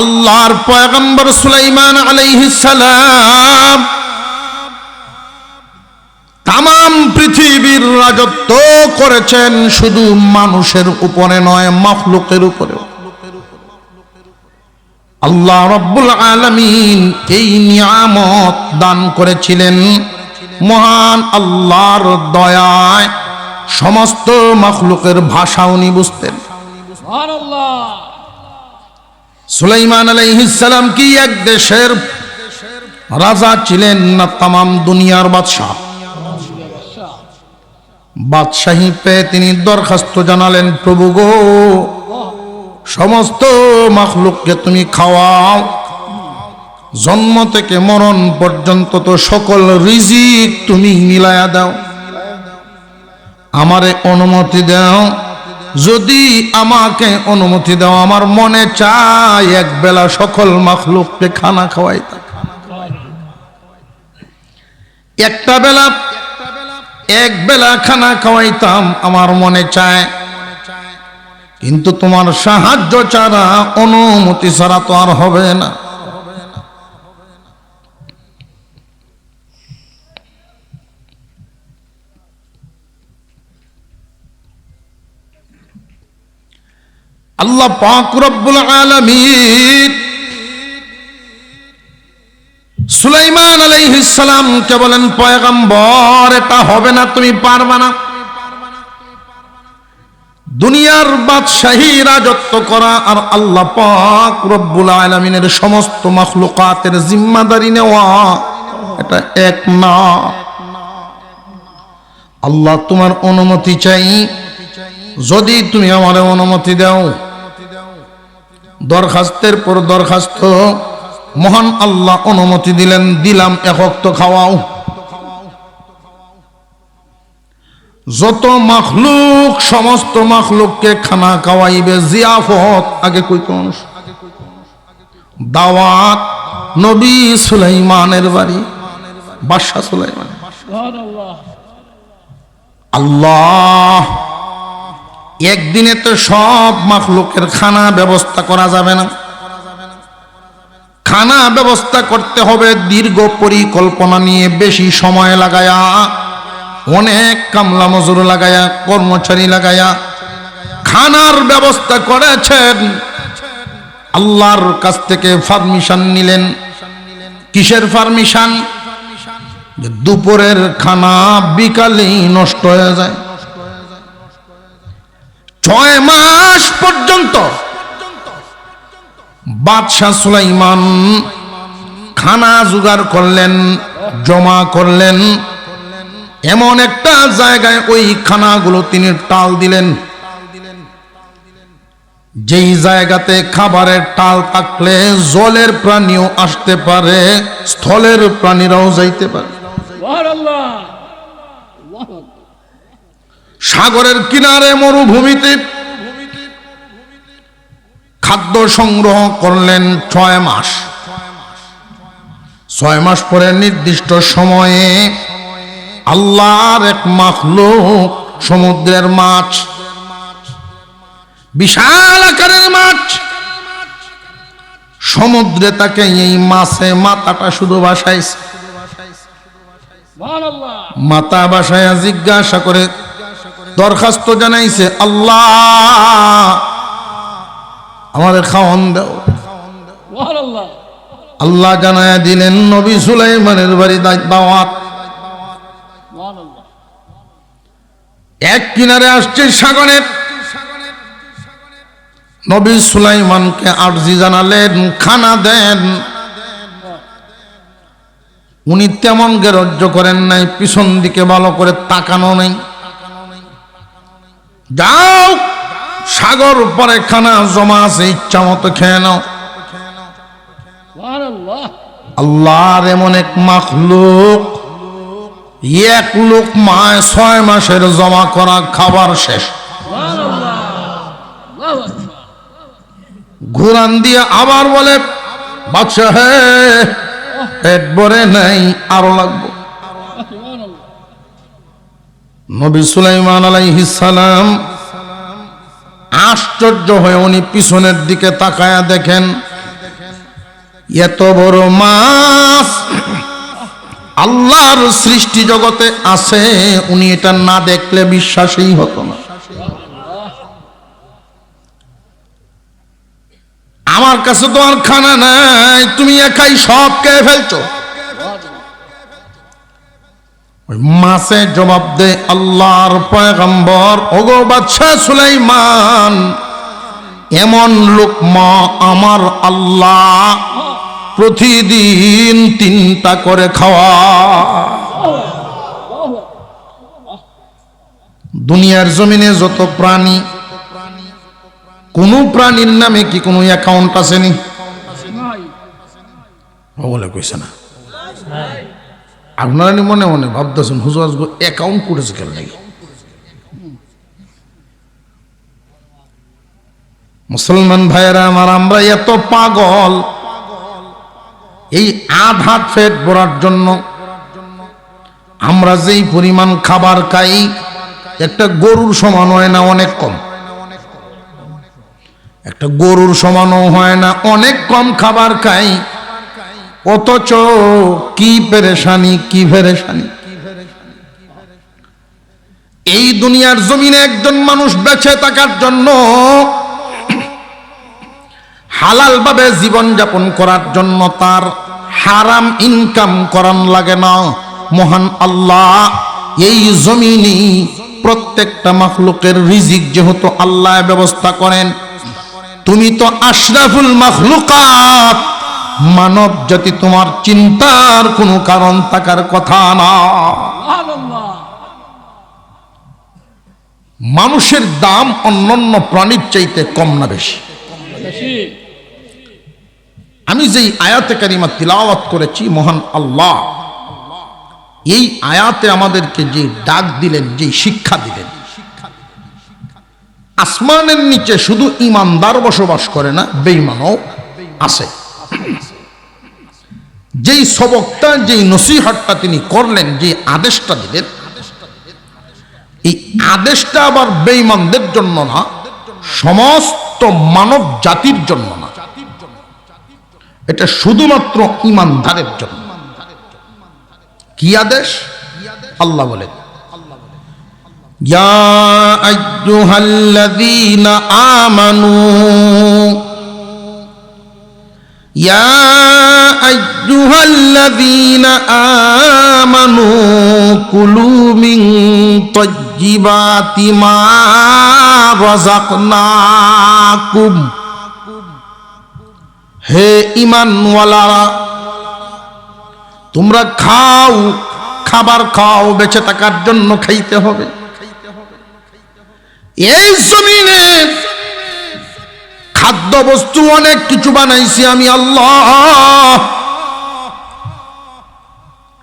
আল্লাহর পয়গম্বর সুলাইমান আলাইহিস সালাম তামাম পৃথিবীর রাজত্ব করেছেন, শুধু মানুষের উপরে নয়, মাখলুকের উপরে। আল্লাহ রাব্বুল আলামিন এই নিয়ামত দান করেছিলেন। মহান আল্লাহর দয়ায় সমস্ত মাখলুকের ভাষা উনি বুঝতেন। সুবহানাল্লাহ। সুলাইমান আলাইহিস সালাম কি এক দেশের রাজা ছিলেন না তামাম দুনিয়ার বাদশাহ? বাদশাহী পেয়ে তিনি দরখাস্ত জানালেন, প্রভু গো, সমস্ত মাখলুককে তুমি খাওয়াও, জন্ম থেকে মরণ পর্যন্ত তো সকল রিজিক তুমি মিলায়া দাও, আমারে অনুমতি দাও। যদি আমাকে অনুমতি দাও, আমার মনে চায় এক বেলা সকল মাখলুককে খানা খাওয়াইতাম, এক বেলা খানা খাওয়াইতাম, আমার মনে চায়। কিন্তু তোমার সাহায্য ছাড়া, অনুমতি ছাড়া তো আর হবে না। আল্লাহ পাক রব্বুল আলামিন সুলাইমান আলাইহিস সালামকে বলেন, পয়গম্বর, এটা হবে না, তুমি পারবা না। দুনিয়ার বাদশাহী রাজত্ব করা আর আল্লাহ পাক রব্বুল আলামিনের সমস্ত মাখলুকাতের জিম্মাদারি নেওয়া, এটা এক না। আল্লাহ, তোমার অনুমতি চাই, যদি তুমি আমার অনুমতি দাও। দরখাস্তের পর দরখাস্ত, মহান আল্লাহ অনুমতি দিলেন, দিলাম, এক ওয়াক্ত খাওয়াও। যত মাখলুক, সমস্ত মাখলুককে খানা খাওয়াইবে, জিয়াফত। আগে কই কোন দাওয়াত, নবী সুলাইমানের বাড়ি, বাদশা সুলাইমান। আল্লাহ, একদিনে তো সব মাখলুকের খানা ব্যবস্থা করা যাবে না। খানা ব্যবস্থা করতে হবে দীর্ঘ পরিকল্পনা নিয়ে, বেশি সময় লাগায়া, অনেক কামলা মজুর লাগায়া, কর্মচারী লাগায়া খানার ব্যবস্থা করেছেন। আল্লাহর কাছ থেকে পারমিশন নিলেন। কিসের পারমিশন? দুপুরের খানা বিকালেই নষ্ট হয়ে যায়। 6 মাস পর্যন্ত বাদশাহ সুলাইমান খানা জোগাড় করলেন, জমা করলেন। এমন একটা জায়গায় ওই খানাগুলো তিনি টাল দিলেন, যেই জায়গাতে খাবারের টাল থাকলে জলের প্রাণীও আসতে পারে, স্থলের প্রাণীরাও যাইতে পারে। সাগরের কিনারে, মরুভূমিতে খাদ্য সংগ্রহ করলেন 6 মাস। 6 মাস পরে নির্দিষ্ট সময়ে আল্লাহর এক মাখলুক, সমুদ্রের মাছ, বিশাল আকারের মাছ, সমুদ্রে তাকে এই মাছে মাথাটা শুধু ভাসাইছে। মাথা ভাসাইয়া জিজ্ঞাসা করে দরখাস্ত জানাইছে, আল্লাহ, আমাদের খাওয়ান দাও। আল্লাহ জানায়া দিলেন, নবী সুলাইমানের বাড়ি দাওয়াত। এক কিনারে আসছে সাগরের। নবী সুলাইমানকে আরজি জানালেন, খানা দেন। উনি তেমন গ্রাহ্য করেন নাই, পিছন দিকে ভালো করে তাকানো নেই। যাও, সাগর পরে খানা জমা আছে, ইচ্ছা মতো খেয়ে নাও। আল্লাহর এমন এক মাখলুক, এক লোকমায় 6 মাসের জমা করা খাবার শেষ। ঘুরান দিয়ে আবার বলে, বাদশা, হে, পেট ভরে নাই, আরো লাগবে। নবী সুলাইমান আলাইহিস সালাম আশ্চর্য হয়ে উনি পিছনের দিকে তাকায়া দেখেন এত বড় মাছ আল্লাহর সৃষ্টি জগতে আছে, উনি এটা না দেখলে বিশ্বাসই হতো না। আমার কাছে তো আর খানা নাই, তুমি একাই সব খেয়ে ফেলছো। মাছে জবাব দে আল্লাহর পয়গম্বর, ওগো বাদশাহ সুলাইমান, এমন লোকমা আমার আল্লাহ প্রতিদিন 3টা করে খাওয়া। দুনিয়ার জমিনে যত প্রাণী, কোন প্রাণীর নামে কি কোনো অ্যাকাউন্ট আছে নি? বলে কইছে না। আপনারা মনে মনে ভাবতেছেন হুজুর অ্যাকাউন্ট করেছে কেন নাকি? মুসলমান ভাইয়েরা আমার, আমরা এত পাগল এই আধা পেট ভরার জন্য। আমরা যেই পরিমাণ খাবার খাই একটা গরুর সমান হয় না, অনেক কম। একটা গরুর সমানও হয় না, অনেক কম খাবার খাই, অথচ কি পেরেশানি, কি পেরেশানি। এই দুনিয়ার জমিনে একজন মানুষ বেঁচে থাকার জন্য, হালাল ভাবে জীবন যাপন করার জন্য তার হারাম ইনকাম করান লাগে না। মহান আল্লাহ এই জমিনে প্রত্যেকটা মাখলুকের রিজিক যেহেতু আল্লাহ ব্যবস্থা করেন, তুমি তো আশরাফুল মাখলুকাত, মানব জাতি, তোমার চিন্তার কোনো কারণ থাকার কথা না। মানুষের দাম অন্যান্য প্রাণীর চাইতে কম না বেশি? আমি যেই আয়াতে কারিমা তিলাওয়াত করেছি, মহান আল্লাহ এই আয়াতে আমাদেরকে যে ডাক দিলেন, যে শিক্ষা দিলেন, আসমানের নিচে শুধু ইমানদার বসবাস করে না, বেঈমানও আছে। যেই সবকটা, যেই নসিহতটা তিনি করলেন, যে আদেশটা দিলেন, এই আদেশটা আবার বেঈমানদের জন্য না, সমস্ত মানব জাতির জন্য না, এটা শুধুমাত্র ইমানদারের জন্য। কি আদেশ? আল্লাহ বলেন, ইয়া আইয়ুহাল্লাযীনা আমানু, ইয়া আইয়ুহাল্লাযীনা আমানু কুলু মিন তাইয়্যিবাতি মা রাযাকনাকুম। হে ঈমানওয়ালারা, তোমরা খাও, খাবার খাও, বেঁচে থাকার জন্য খাইতে হবে। এই জমিনে খাদ্য বস্তু অনেক কিছু বানাইছি আমি আল্লাহ,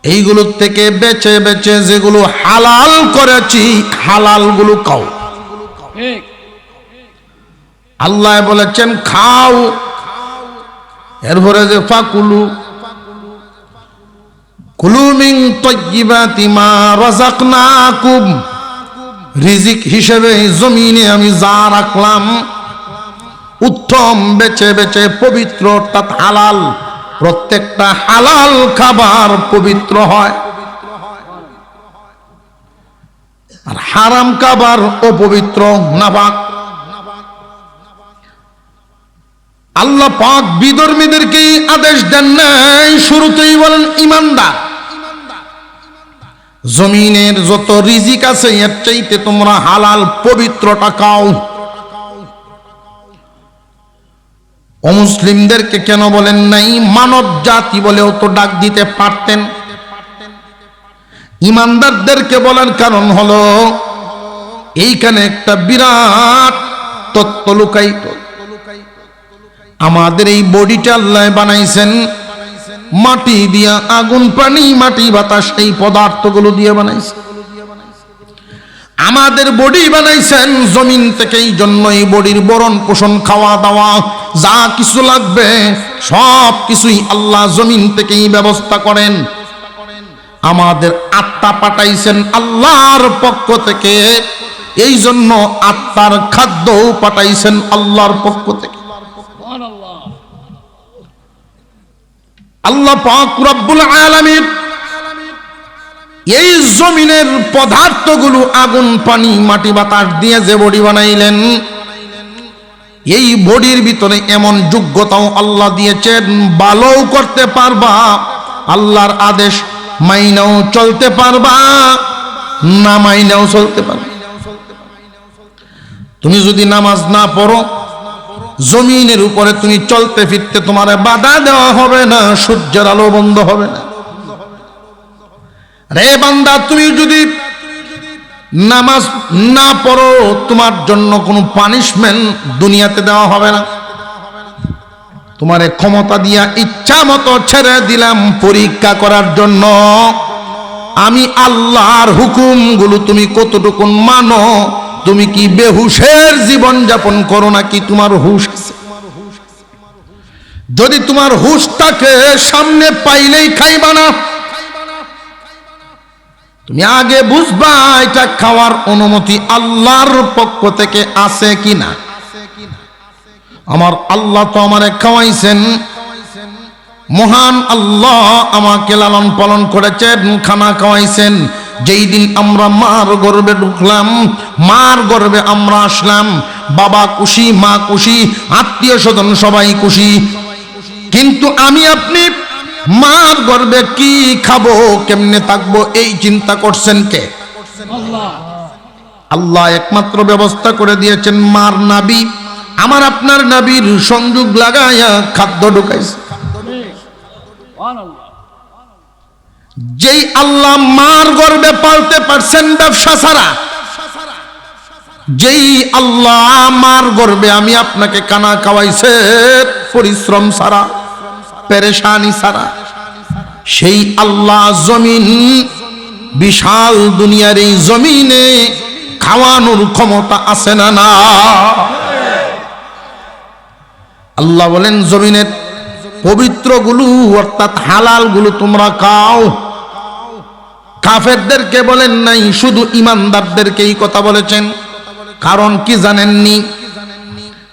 এইগুলোর থেকে বেছে বেছে যেগুলো হালাল করেছি, হালাল গুলো খাও। আল্লাহ বলেছেন খাও, এরপরে যে ফাকুলু কুলু মিন তাইয়্যিবাতি মা রাযাকনাকুম, রিজিক হিসেবে জমিনে আমি যা রাখলাম উত্তম, বেছে বেছে পবিত্র, অর্থাৎ হালাল। প্রত্যেকটা হালাল খাবার পবিত্র হয়, আর হারাম খাবার অপবিত্র, নাপাক। আল্লাহ পাক বিধর্মীদেরকে আদেশ দেন নাই, শুরুতেই বলেন ইমানদার, জমিনের যত রিজিক আছে এর চাইতে তোমরা হালাল পবিত্রটা খাও। অমুসলিমদেরকে কেন বলেন নাই? মানব জাতি বলেও তো ডাক দিতে পারতেন। ইমানদারদেরকে বলার কারণ হলো এইখানে একটা বিরাট তত্ত্ব লুকায়িত। আমাদের এই বডিটা আল্লাহ বানাইছেন মাটি দিয়া, আগুন, পানি, মাটি, বাতাস, এই পদার্থগুলো দিয়ে বানাইছেন। আমাদের বডি বানাইছেন জমিন থেকে, এই জন্য এই বডির ভরণ পোষণ, খাওয়া দাওয়া যা কিছু লাগবে সব কিছুই আল্লাহ জমিন থেকেই ব্যবস্থা করেন। আমাদের আত্মা পাঠাইছেন আল্লাহর পক্ষ থেকে, এই জন্য আত্মার খাদ্যও পাঠাইছেন আল্লাহর পক্ষ থেকে। আল্লাহ পাক রব্বুল আলামিন এই জমিনের পদার্থগুলো আগুন পানি মাটি বাতাস দিয়ে যে বডি বানাইলেন, এই বডির ভিতরে এমন যোগ্যতাও আল্লাহ দিয়েছেন, ভালোও করতে পারবা, আল্লাহর আদেশ মাইনাও চলতে পারবা, না মাইনাও চলতে পারবা। তুমি যদি নামাজ না পড়ো, জমিনের উপরে তুমি চলতে ফিরতে তোমার বাধা দেওয়া হবে না, সূর্যের আলো বন্ধ হবে না। রে বান্দা, তুমি যদি নামাজ না পড়ো, তোমার জন্য কোনো পানিশমেন্ট দুনিয়াতে দেওয়া হবে না। তোমার ক্ষমতা দিয়া ইচ্ছা মতো ছেড়ে দিলাম পরীক্ষা করার জন্য, আমি আল্লাহর হুকুমগুলো তুমি কতটুকু মানো, তুমি কি বেহুশের জীবন যাপন করো নাকি তোমার হুশ আছে? যদি তোমার হুশ থাকে, সামনে পাইলেই খাইবা না। তুমি আগে বুঝবা এটা খাওয়ার অনুমতি আল্লাহর পক্ষ থেকে আছে কিনা। আমার আল্লাহ তো আমারে খাওয়াইছেন, মহান আল্লাহ আমাকে লালন পালন করেছেন, খানা খাওয়াইছেন। যেই দিন আমরা মার গর্ভে ঢুকলাম, মার গর্ভে আমরা আসলাম, বাবা খুশি, মা খুশি, আত্মীয় স্বজন সবাই খুশি। কিন্তু আমি আপনি মার গর্ভে কি খাবো, কেমনে থাকবো, এই চিন্তা করছেন কে? আল্লাহ একমাত্র ব্যবস্থা করে দিয়েছেন, মার নাবি, আমার আপনার নাবির সংযোগ লাগাইয়া খাদ্য ঢুকাইছে। যেই আল্লাহ মার গর্ভে পালতে পারছেন ব্যবসা ছাড়া, যেই আল্লাহ মার গর্ভে আমি আপনাকে কানা খাওয়াইছে পরিশ্রম ছাড়া, পেরেশানি ছাড়া, সেই আল্লাহ জমিন, বিশাল দুনিয়ার এই জমিনে খাওয়ানোর ক্ষমতা আছে না? না। আল্লাহ বলেন জমিনের পবিত্র গুলো অর্থাৎ হালাল গুলো তোমরা খাও। কাফেরদেরকে বলেন নাই, শুধু ইমানদারদেরকে এই কথা বলেছেন। কারণ কি জানেননি?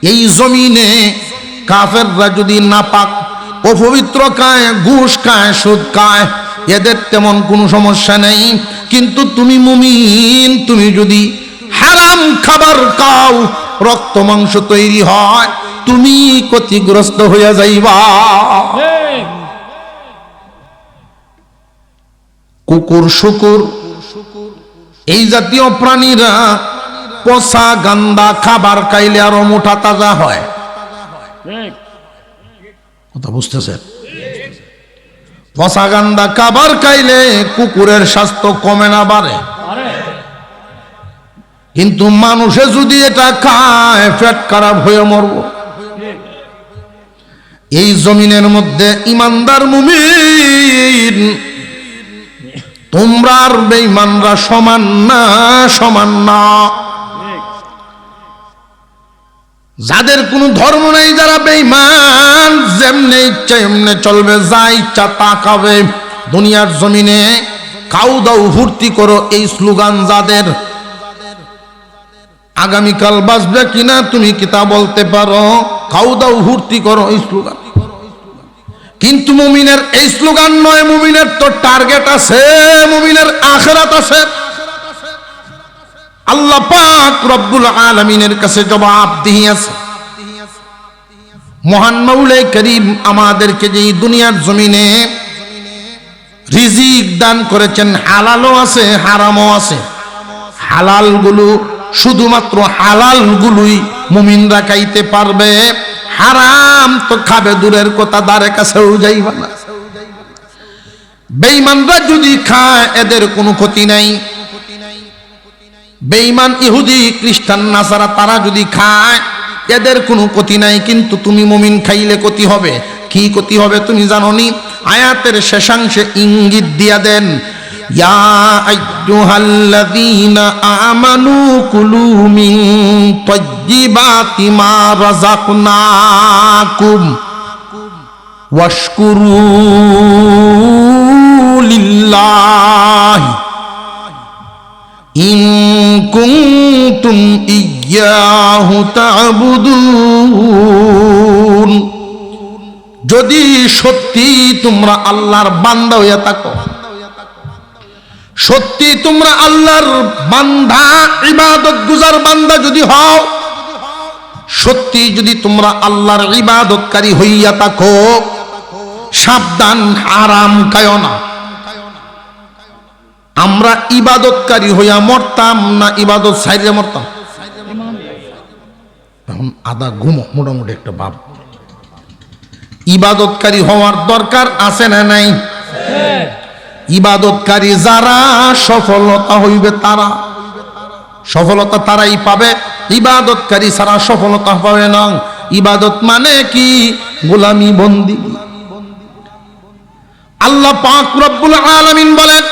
এই জমিনে কাফেররা যদি নাপাক অপবিত্র খায়, ঘুষ খায়, সুদ খায়, এদের তেমন কোনো সমস্যা নেই। কিন্তু তুমি মুমিন, তুমি যদি হারাম খাবার খাও, রক্ত মাংস তৈরি হয়, তুমি ক্ষতিগ্রস্ত হইয়া যাইবা। কুকুর, শুকুর, এই জাতীয় প্রাণীরা পচা গান্দা খাবার খাইলে আরো মোটা তাজা হয়। কথা বুঝতেছেন? পচা গান্দা খাবার খাইলে কুকুরের স্বাস্থ্য কমে না বাড়ে। কিন্তু মানুষে যদি এটা খায়, পেট খারাপ হয়ে মরব। এই জমিনের মধ্যে ইমানদার মুমিন তোমরা আর বেঈমানরা সমান না, সমান না। যাদের কোনো ধর্ম নেই, যারা বেঈমান, যেমনে ইচ্ছা এমনে চলবে, যা ইচ্ছা তা খাবে। দুনিয়ার জমিনে খাও দাও ফুর্তি করো, এই স্লোগান যাদের, আগামীকাল বাঁচবে কিনা তুমি কি তা বলতে পারো? খাও দাও ফুর্তি করো, এই স্লোগান। কিন্তু মুমিনের এই স্লোগান নয়, মুমিনের তো টার্গেট আছে, মুমিনের আখিরাত আছে। আল্লাহ পাক রব্বুল আলামিনের কাছে জবাবদিহি আছে। মহান মাওলাই করিম আমাদেরকে যে দুনিয়ার জমিনে রিজিক দান করেছেন, হালালও আছে, হারামও আছে। হালাল গুলো শুধুমাত্র হালাল গুলোই মুমিনরা খাইতে পারবে, হারাম তো খাবে দূরের কথা, দ্বারে কাছেও যাইবা না। বেঈমানরা যদি খায়, এদের কোনো ক্ষতি নাই। বেঈমান ইহুদি, খ্রিস্টান, নাসারা তারা যদি খায়, এদের কোনো ক্ষতি নাই। কিন্তু তুমি মুমিন খাইলে ক্ষতি হবে। কি ক্ষতি হবে তুমি জানোনি? আয়াতের শেষাংশে ইঙ্গিত দিয়া দেন, ইয়া আইয়ুহাল্লাযীনা আমানু কুলু মিন তাইয়্যিবাতি মা রাযাকনাকুম ওয়াশকুরু লিল্লাহি ইন কুনতুম ইয়্যাহু তা'বুদুন। যদি সত্যি তোমরা আল্লাহর বান্দা হইয়া থাকো, সত্যি তোমরা আল্লাহর বান্দা, ইবাদত গুজার বান্দা যদি হও, সত্যি যদি তোমরা আল্লাহর ইবাদতকারী হইয়া থাকো, সাবধান, হারাম খায়ো না। আমরা ইবাদতকারী হইয়া মরতাম না ইবাদত ছাইরে মরতাম? এখন আদা ঘুমো, মোটামুটি একটা ভাব। ইবাদতকারী হওয়ার দরকার আছে না নাই? ইবাদতকারী যারা সফলতা হইবে, তারা সফলতা তারাই পাবে, ইবাদতকারী ছাড়া সফলতা পাবে না। ইবাদত মানে কি? গোলামি বন্দি। আল্লাহ পাক রব্বুল আলামিন বলেন,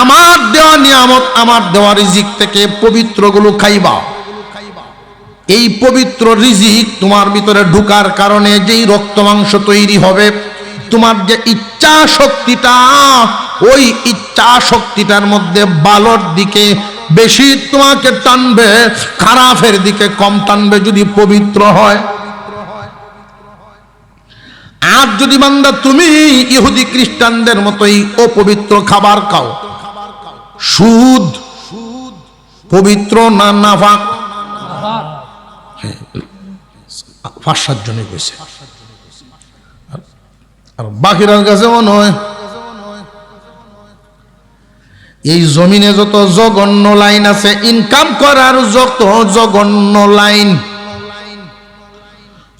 আমার দেওয়া নিয়ামত, আমার দেওয়া রিজিক থেকে পবিত্রগুলো খাইবা। এই পবিত্র রিজিক তোমার ভিতরে ঢুকার কারণে যেই রক্ত মাংস তৈরি হবে, তোমার যে ইচ্ছা শক্তিটা, ওই ইচ্ছা শক্তিটার মধ্যে ভালোর দিকে বেশি তোমাকে টানবে, খারাপের দিকে কম টানবে যদি পবিত্র হয়। আর যদি বান্দা তুমি ইহুদি খ্রিস্টানদের মতোই অপবিত্র খাবার খাও, সুদ পবিত্র না নাফাক? 5-7 জনে কইছে, আর বাকিরার কাছে মনে হয় এই জমিনে যত জঘন্য লাইন আছে, ইনকাম করার যত জঘন্য লাইন,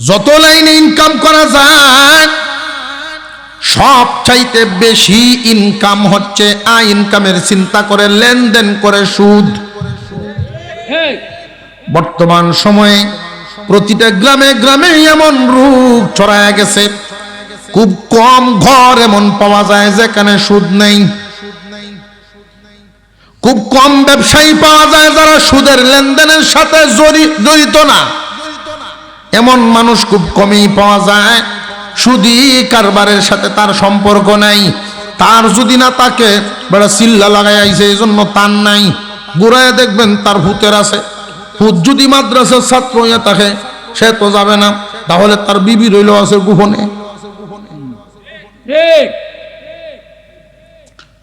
যত লাইনে ইনকাম করা যায়, সব চাইতে বেশি ইনকাম হচ্ছে ইনকামের চিন্তা করে, লেনদেন করে সুদ। বর্তমান সময়ে প্রতিটা গ্রামে গ্রামে এমন রোগ ছড়ায় গেছে, খুব কম ঘর এমন পাওয়া যায় যেখানে সুদ নেই। খুব কম ব্যবসায়ী পাওয়া যায় যারা সুদের লেনদেনের সাথে জড়িত না। এমন মানুষ খুব কমই পাওয়া যায়, সুদী কারবারের সাথে তার সম্পর্ক নাই। তার যদি না তাকে বড় চিল্লা লাগাই আইছে, এই জন্য তার নাই। ঘুরায় দেখবেন তার ভূতের আছে। ভূত যদি মাদ্রাসার ছাত্র হইয়া থাকে, সে তো যাবে না, তাহলে তার বিবি রইল আছে গোপনে।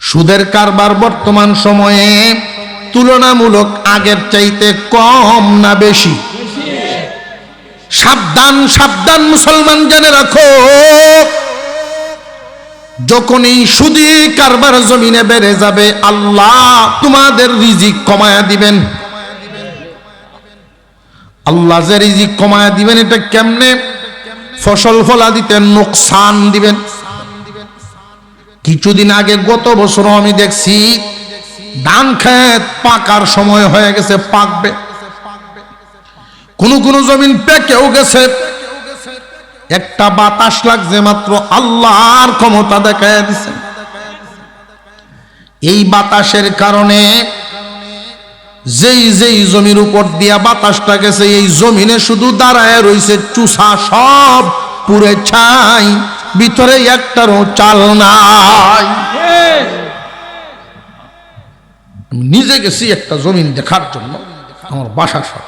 সুদের কারবার বর্তমান সময়ে তুলনামূলক আগের চাইতে কম না বেশি? সাবধান, সাবধান মুসলমান, জেনে রাখো, যখনই সুদী কারবার জমিনে বেড়ে যাবে, আল্লাহ তোমাদের রিজিক কমায়া দিবেন। আল্লাহ যে রিজিক কমায়া দিবেন, এটা কেমনে? ফসল ফলা দিতে নোকসান দিবেন। কিছুদিন আগে, গত বছর আমি দেখছি ধান ক্ষেত পাকার সময় হয়ে গেছে, পাকবে। কোন কোন জমিন পেকেও গেছে, একটা বাতাস লাগছে মাত্র, আল্লাহর ক্ষমতা দেখায় দিছে। এই বাতাসের কারণে যেই যেই জমির উপর দিয়া বাতাসটা গেছে, এই জমিনে শুধু দাঁড়ায় রইছে চুষা, সব পুরে ছাই, ভিতরে একটারও চাল নাই। আমি নিজে গেছি একটা জমিন দেখার জন্য, আমার বাসা সব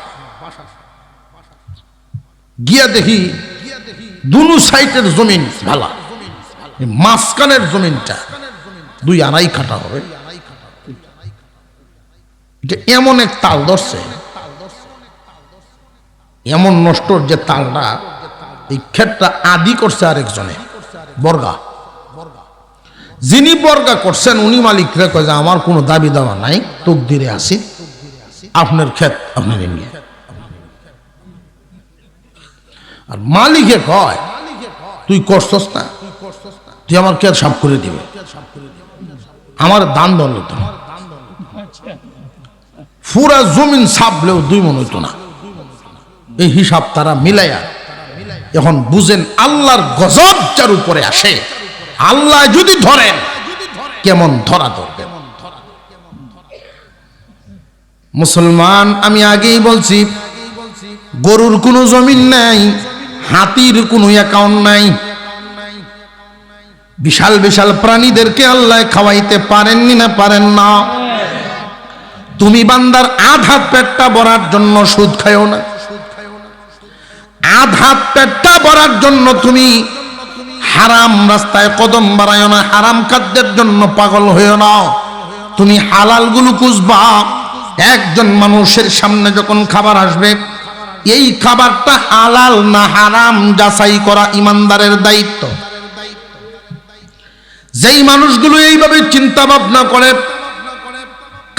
গিয়া দেখি দুনো সাইডের জমিন ভালা, মাঝখানের জমিনটা 2-2.5 কাঠা হবে। এমন এক তাল ধরছে, এমন নষ্ট যে তালটা, এই ক্ষেতটা আদি করছে আরেকজনে, বর্গা। যিনি বর্গা করছেন উনি মালিক রে কয় যে আমার কোনো দাবি দাওয়া নাই, তকদিরে আছি, আপনার ক্ষেত আপনি নিয়ে। আর মালিকে কয় তুই করছস না, তুই আমার ক্ষেত সাফ করে দিবে, আমার দান দল হতো না। পুরা জমিন সাপলেও 2 মণ হইতো না। এই হিসাব তারা মিলাইয়া এখন বুঝেন আল্লাহর গজব যার উপরে আসে, আল্লাহ যদি ধরেন কেমন ধরা ধরবে। মুসলমান, আমি আগেই বলছি, গরুর কোনো জমিন নাই, হাতির কোনো অ্যাকাউন্ট নাই। বিশাল বিশাল প্রাণীদেরকে আল্লাহ খাওয়াইতে পারেননি না পারেন না? তুমি বান্দার আধা পেটটা ভরার জন্য সুদ খায়ও না, আধা পেটটা ভরার জন্য তুমি হারাম রাস্তায় কদম বাড়াইও না, হারাম খাদ্যের জন্য পাগল হইও না। তুমি হালাল গুলো খুঁজবা। একজন মানুষের সামনে যখন খাবার আসবে, এই খাবারটা হালাল না হারাম যাচাই করা ইমানদারের দায়িত্ব। যেই মানুষগুলো এইভাবে চিন্তা ভাবনা করে,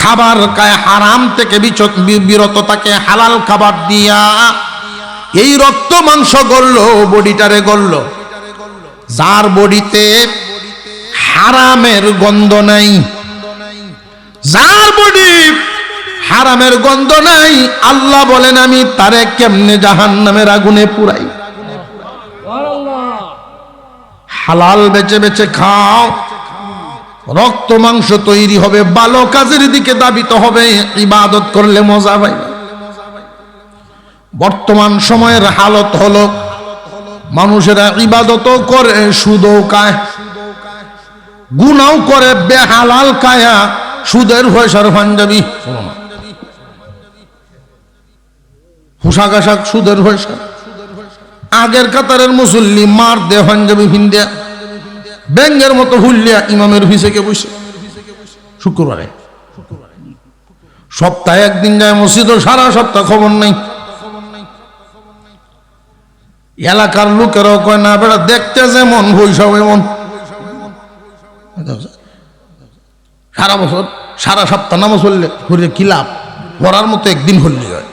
খাবার খায় হারাম থেকে বিরত থাকে হালাল খাবার দিয়া, এই রক্ত মাংস গড়লো, বডিটারে গড়লো। যার বডিতে হারামের গন্ধ নাই, যার বডি হারামের গন্ধ নাই, আল্লাহ বলেন আমি তারে কেমনে জাহান্নামের আগুনে পুরাই। হালাল বেচে বেচে খাও, রক্ত মাংস তৈরি হবে, ভালো কাজের দিকে দাবিত হবে, ইবাদত করলে মজা পাই। বর্তমান সময়ের হালত হলো মানুষেরা ইবাদতও করে, সুদও খায়, গুনাও করে, বেহালাল খায়া সুদের পয়সার পাঞ্জাবি, পোশাক আশাক সুদের পয়সা। আগের কাতারের মুসল্লি মার দে পাঞ্জাবি ভিন্দে ব্যাঙ্গের মতো হুল্লিয়া ইমামের ভিসেকে বসে শুক্রবারে, সপ্তাহে একদিন যায় মসজিদ, সারা সপ্তাহ খবর নাই। এলাকার লোকেরাও কয় না বেড়া দেখতে যেমন বৈশাখ এমন, সারা বছর সারা সপ্তাহ নামাজ পড়লে ঘুরে কি লাভ, পড়ার মতো একদিন হল্লি হয়।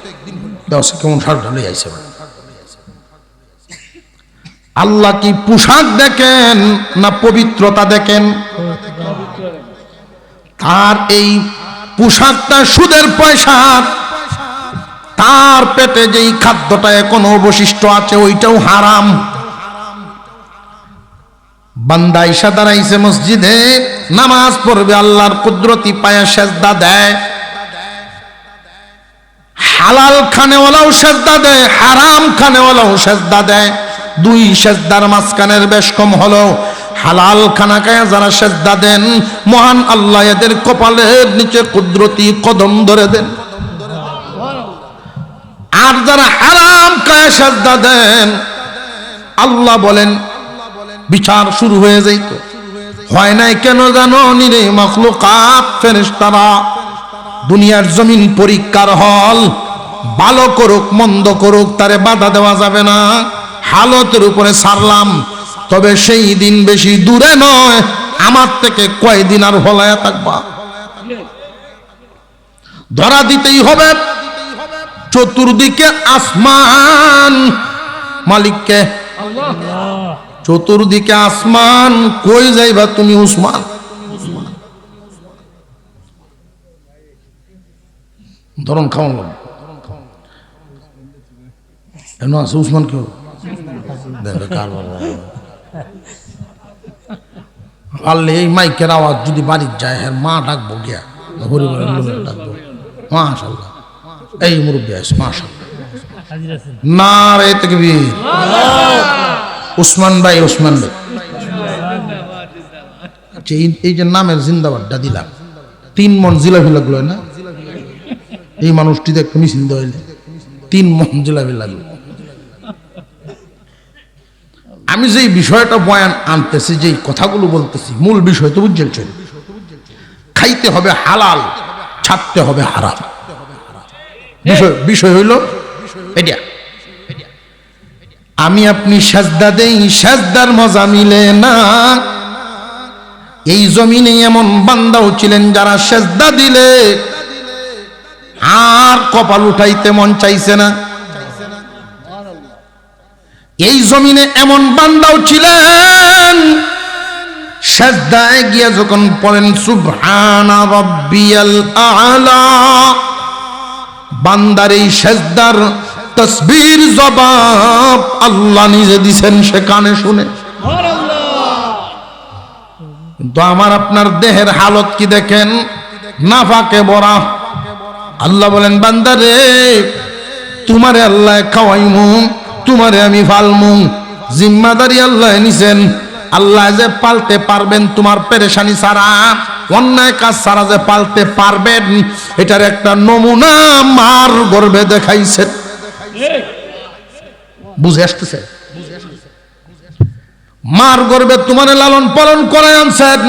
কেমন সার ঢালে আইসে। আল্লাহ কি পোশাক দেখেন না পবিত্রতা দেখেন? তার এই পোশাকটা সুদের পয়সা, তার পেটে যেই খাদ্যটা এখনো অবশিষ্ট আছে ওইটাও হারাম। বান্দা ইশা দাঁড়াইছে মসজিদে, নামাজ পড়বে, আল্লাহর কুদরতি পায়ে সেজদা দেয়। হালাল খানেওয়ালাও সেজদা দেয়, হারাম খানেওয়ালাও সেজদা দেয়। দুই সেজদার মাঝখানের বেশ কম হলো হালাল খানা খায়া যারা সেজদা দেন, মহান আল্লাহ এদের কপালের নিচে কুদরতি কদম ধরে দেন। আর যারা হারাম খায় সেজদা দেন, আল্লাহ বলেন বিচার শুরু হয়ে যাইত। হয় নাই কেন জানো নিরে মাখলুকাত ফেরেশতারা, দুনিয়ার জমিন পরীক্ষার হল, ভালো করুক মন্দ করুক তারে বাধা দেওয়া যাবে না, হালতের উপরে ছাড়লাম। তবে সেই দিন বেশি দূরে নয়, আমার থেকে কয়দিন আর হলায়া থাকবা, ধরা দিতেই হবে। চতুর্দিকে আসমান, মালিককে চতুর্দিকে আসমান, কই যাইবা তুমি উসমান? ধরন খাওয়ান এমন আছে উসমান, কেউ পারলে এই মাইকের আওয়াজ যদি বাড়ির যায়, হ্যাঁ মা ডাকবো গিয়া, হরিবরের লোকের ডাকবো, মাশাআল্লাহ এই মুরব্বী আছে, মাশাআল্লাহ নারে তাকবীর। উসমান ভাই, উসমান ভাই, আচ্ছা এই যে নামের জিন্দাবাদটা দিলাম, 3 মন জিলাপি লাগলো না এই মানুষটি দেখতে মিছিল দিলে, 3 মন জিলাপি লাগলো। আমি যেই বিষয়টা বয়ান আনতেছি, যেই কথাগুলো বলতেছি, মূল বিষয় তো বুঝছেন, খাইতে হবে হালাল, ছাড়তে হবে হারাম। বিষয় হইল এটা। আমি আপনি সেজদা দেই, সেজদার মজা মিলে না। এই জমিনে এমন বান্দাও ছিলেন যারা সেজদা দিলে আর কপাল উঠাইতে মন চাইছে না। এই জমিনে এমন বান্দাও ছিলেন সেজদায় গিয়া যখন পড়েন সুবহানা রাব্বিয়াল আ'লা, বান্দার এই সেজদার তাসবির জবাব আল্লাহ নিজে দিছেন, সে কানে শুনে। কিন্তু আমার আপনার দেহের হালত কি দেখেন, নাফাকে ভরা। আল্লাহ বলেন বান্দারে তোমারে আল্লাহ খাওয়াইমু, তোমারে আমি ফালমু, জিম্মাদারি আল্লাহ নিছেন। আল্লাহ যে পালতে পারবেন তোমার পেরেশানি ছাড়া, অন্যায় কাজ ছাড়া যে পালতে পারবেন, এটার একটা নমুনা মার গর্ভে দেখাইছেন। বুঝে আসতেছে? মার গর্ভে তোমার লালন পালন করে আনছেন,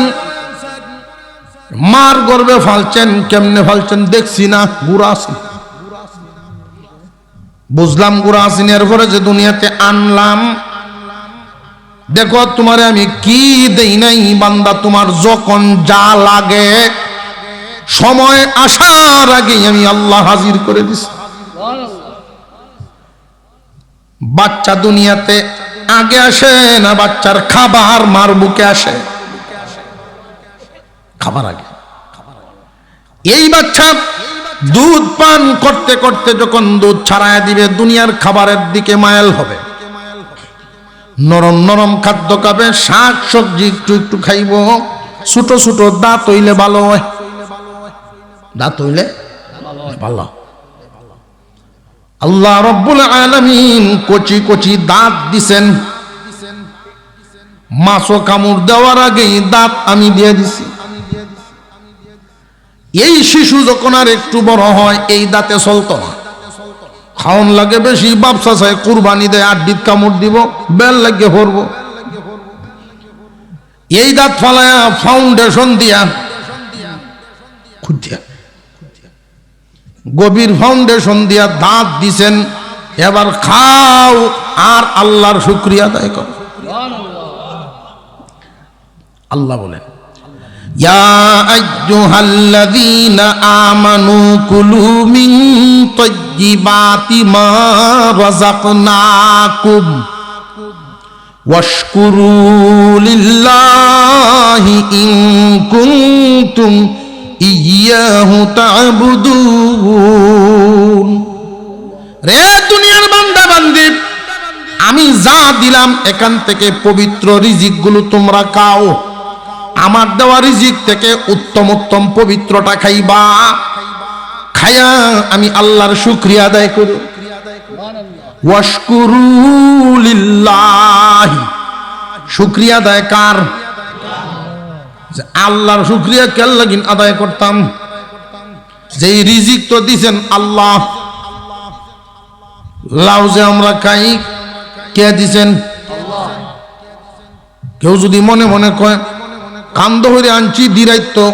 মার গর্ভে ফালছেন, কেমনে ফালছেন দেখছি না, গুড়া আছেন, বুঝলাম গুড়া আছেন। এরপরে যে দুনিয়াতে আনলাম, দেখো তোমারে আমি কি দেই নাই বান্দা, তোমার যখন যা লাগে সময় আসার আগেই আমি আল্লাহ হাজির করে দিছি। বাচ্চা দুনিয়াতে আগে আসে না, বাচ্চার খাবার মার বুকে আসে, খাবার আগে। এই বাচ্চা দুধ পান করতে করতে যখন দুধ ছাড়ায় দিবে, দুনিয়ার খাবারের দিকে মায়াল হবে, নরম নরম খাদ্য খাবে, শাক সবজি একটু একটু খাইব, ছোট ছোট দাঁত হইলে ভালো হয়, দাঁত হইলে ভালো। আল্লাহ রব্বুল আলামিন কচি কচি দাঁত দিছেন, মাছও কামড় দেওয়ার আগেই দাঁত আমি দিয়ে দিছি। এই শিশু যখন আর একটু বড় হয়, এই দাঁতে চলতো না, খাওন লাগে বেশি, বাপসা চাই কুরবানি দেয়, আড্ডিত কামড় দিব, বেল লাগে হরব। এই দাঁত ফালায়া ফাউন্ডেশন দিয়া খুঁটিয়া গভীর ফাউন্ডেশন দিয়া দাঁত দিছেন, এবার খাও আর আল্লাহর শুকরিয়া আদায় করো। আল্লাহ বলেন, ইয়া আইয়ুহাল্লাযীনা আমানু কুলু মিন তাইয়্যিবাতি মা রাযাকনাকুম ওয়াশকুরু লিল্লাহি ইন কুনতুম ইয়্যাহু তা'বুদুন। রে দুনিয়ার বান্দা বান্দি, আমি যা দিলাম এখান থেকে পবিত্র রিজিকগুলো তোমরা খাও, আমার দেওয়া রিজিক থেকে উত্তম উত্তম পবিত্রটা খাইবা, খায়া আমি আল্লাহর শুকরিয়া আদায় করো। ওয়াশকুরু লিল্লাহি, শুকরিয়া আদায় কার? আল্লাহর শুকরিয়া কেন লাগিন আদায় করতাম? যে রিজিক তো দিছেন আল্লাহ। লাউ যে আমরা খাই কে দিছেন? কেউ যদি মনে মনে কয় কান্দ হইরে আনছি দিরাইতো,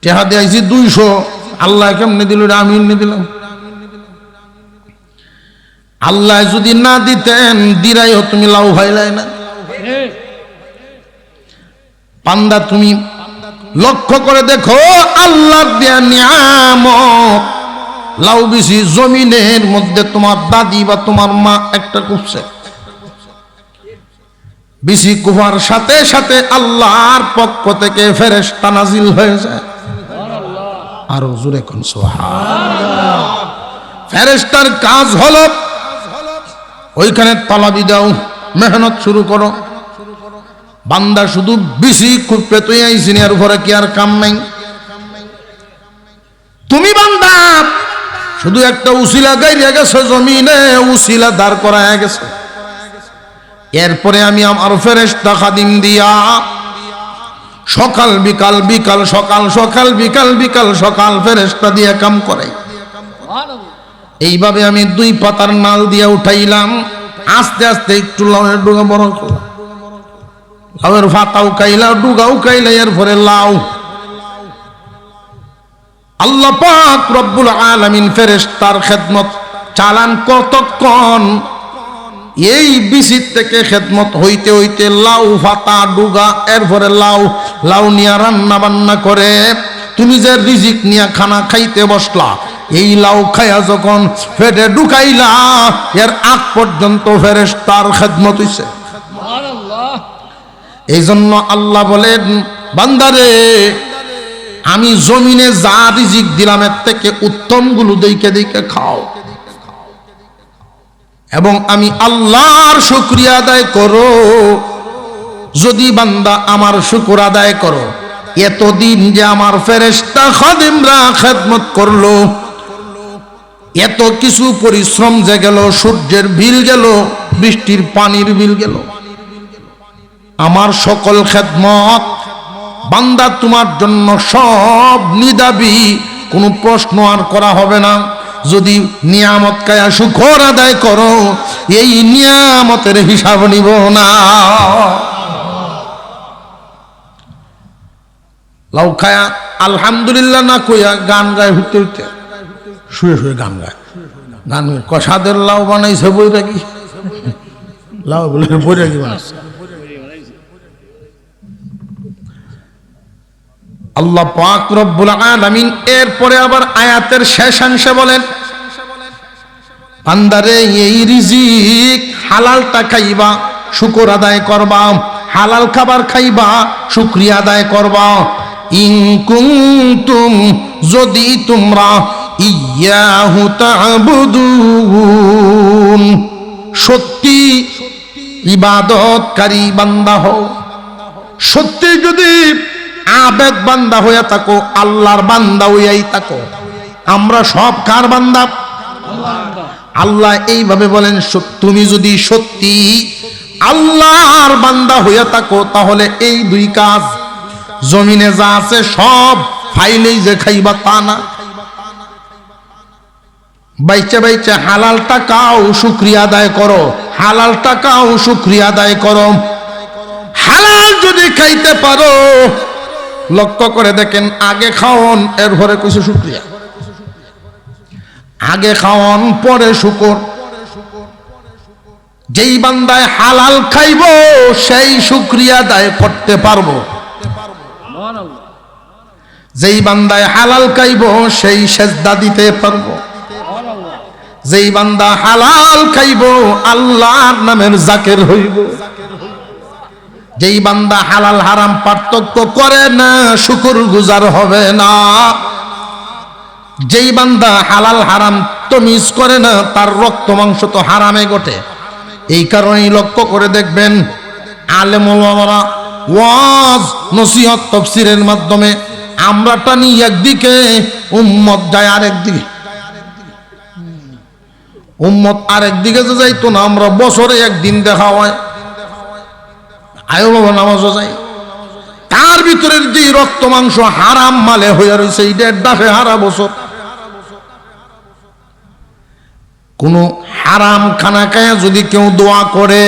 টেহা দিয়ে আইছি 200, আল্লাহ কেমনে দিল? আমি এমনি দিলাম। আল্লাহ যদি না দিতেন দিরাইও তুমি লাউ ভাইলাই না। পান্দা তুমি লক্ষ্য করে দেখো, আল্লাহ দেয়া নিয়ামত, লাউ বেশি জমিনের মধ্যে তোমার দাদি বা তোমার মা একটা করছে, বিসি কুফার সাথে সাথে আল্লাহর পক্ষ থেকে ফেরেশতা নাজিল হয়ে যায়। আরো জোরে কোন সুবহানাল্লাহ। ফেরেশতার কাজ হলো ওইখানে তালাবি দাও, মেহনত শুরু করো। বান্দা শুধু বিসি কুপে তুই আইছিস, এর উপরে কি আর কাম নাই? তুমি বান্দা শুধু একটা উসিলা গাইয়া গেছো জমিনে, উসিলা দাঁড় করায় গেছে। এরপরে আমি আমার ফেরেশতা খাদিম দিয়া সকাল বিকাল, বিকাল সকাল, সকাল বিকাল, বিকাল সকাল ফেরেশতা দিয়ে কাম করাই। এইভাবে আমি 2 পাতার নাল দিয়া উঠাইলাম, আস্তে আস্তে একটু লাউয়ের ডুগা বড় করলাম, লাউয়ের ফাতাও খাইলাম, ডুগাও খাইলা, এরপরে লাউ। আল্লাহ পাক রব্বুল আলামিন ফেরেশতার খেদমত চালান কতক্ষণ? এই বিসির থেকে খেদমত হইতে হইতে লাউ ফাতা ডুগা, এরপরে লাউ লাউ নিয়া রান্না বান্না করে তুমি যে রিজিক নিয়া খানা খাইতে বসলা, এই লাউ খাইয়া যখন পেটে ঢুকাইলা, এর আগ পর্যন্ত ফেরেশতার খেদমত হইছে। এই জন্য আল্লাহ বলেন, বান্দারে আমি জমিনে যা রিজিক দিলাম এর থেকে উত্তম গুলো দেখে দেখে খাও, এবং আমি আল্লাহর শুকরিয়া আদায় করো। যদি বান্দা আমার শুকর আদায় করো, এতদিন যে আমার ফেরেশতা খাদিমরা খেদমত করলো, এত কিছু পরিশ্রম যে গেল, সূর্যের বিল গেল, বৃষ্টির পানির বিল গেল, আমার সকল খেদমত বান্দা তোমার জন্য সব নিদাবি, কোনো প্রশ্ন আর করা হবে না। যদি নিয়ামত খায়া শুকর আদায় করো, এই নিয়ামতের হিসাব নিব না। লাউ খায়া আলহামদুলিল্লাহ না কইয়া গান গায়, হইতে হইতে শুয়ে শুয়ে গান গায়। গান কষাদের লাউ বানাইছে বৈরাগী, লাউ বলে বৈরাগী বানাইছে। আল্লাহ পাক রব্বুল আলামিন এরপরে আবার আয়াতের শেষাংশে বলেন, বান্দারে এই রিজিক হালালটা খাইবা, শুকর আদায় করবা, হালাল খাবার খাইবা, শুকরিয়া আদায় করবা। ইন কুনতুম, যদি তোমরা ইয়াহু তা'বুদুন, সত্যি ইবাদতকারী বান্দা হও, সত্যি যদি আবেদ বান্দা হইয়া থাকো, আল্লাহর বান্দা হইয়াই থাকো। আমরা সব কার বান্দা? আল্লাহ এইভাবে বলেন, তুমি যদি সত্যি আল্লাহর বান্দা হইয়া থাকো, তাহলে এই দুই কাজ, জমিনে যা আছে সব ফাইলেই যে খাইবা তা না, বাইচে বাইচে হালাল টাকাও শুকরিয়া আদায় করো, হালাল টাকাও শুকরিয়া আদায় করো। হালাল যদি খাইতে পারো, লক্ষ্য করে দেখেন, আগে খাওন এরপরে কিছু শুকরিয়া, আগে খাওন পরে শুকর। যেই বান্দায় হালাল খাইব সেই শুকরিয়া আদায় করতে পারবো, যেই বান্দায় হালাল খাইব সেই সেজদা দিতে পারবো, যেই বান্দা হালাল খাইব আল্লাহর নামের জাকের হইব, যেই বান্দা হালাল হারাম পার্থক্য করে না শুকরগুজার হবে না, যেই বান্দা হালাল হারাম তমিজ করে না তার রক্ত মাংস তো হারামে ঘটে। এই কারণেই লক্ষ্য করে দেখবেন আলেম ওলামারা ওয়াজ নসিহত তাফসীরের মাধ্যমে আমরা টানি একদিকে, উম্মত যায় আরেকদিকে। উম্মত আরেকদিকে যে যাইতো না, আমরা বছরে একদিন দেখা হয়, আয়ো বাবা নামাজও যাই, তার ভিতরের যে রক্ত মাংস হারাম মালে হইয়া রয়েছে, এই 1.5 হারা বছর কোন হারাম খানা খায়া যদি কেউ দোয়া করে,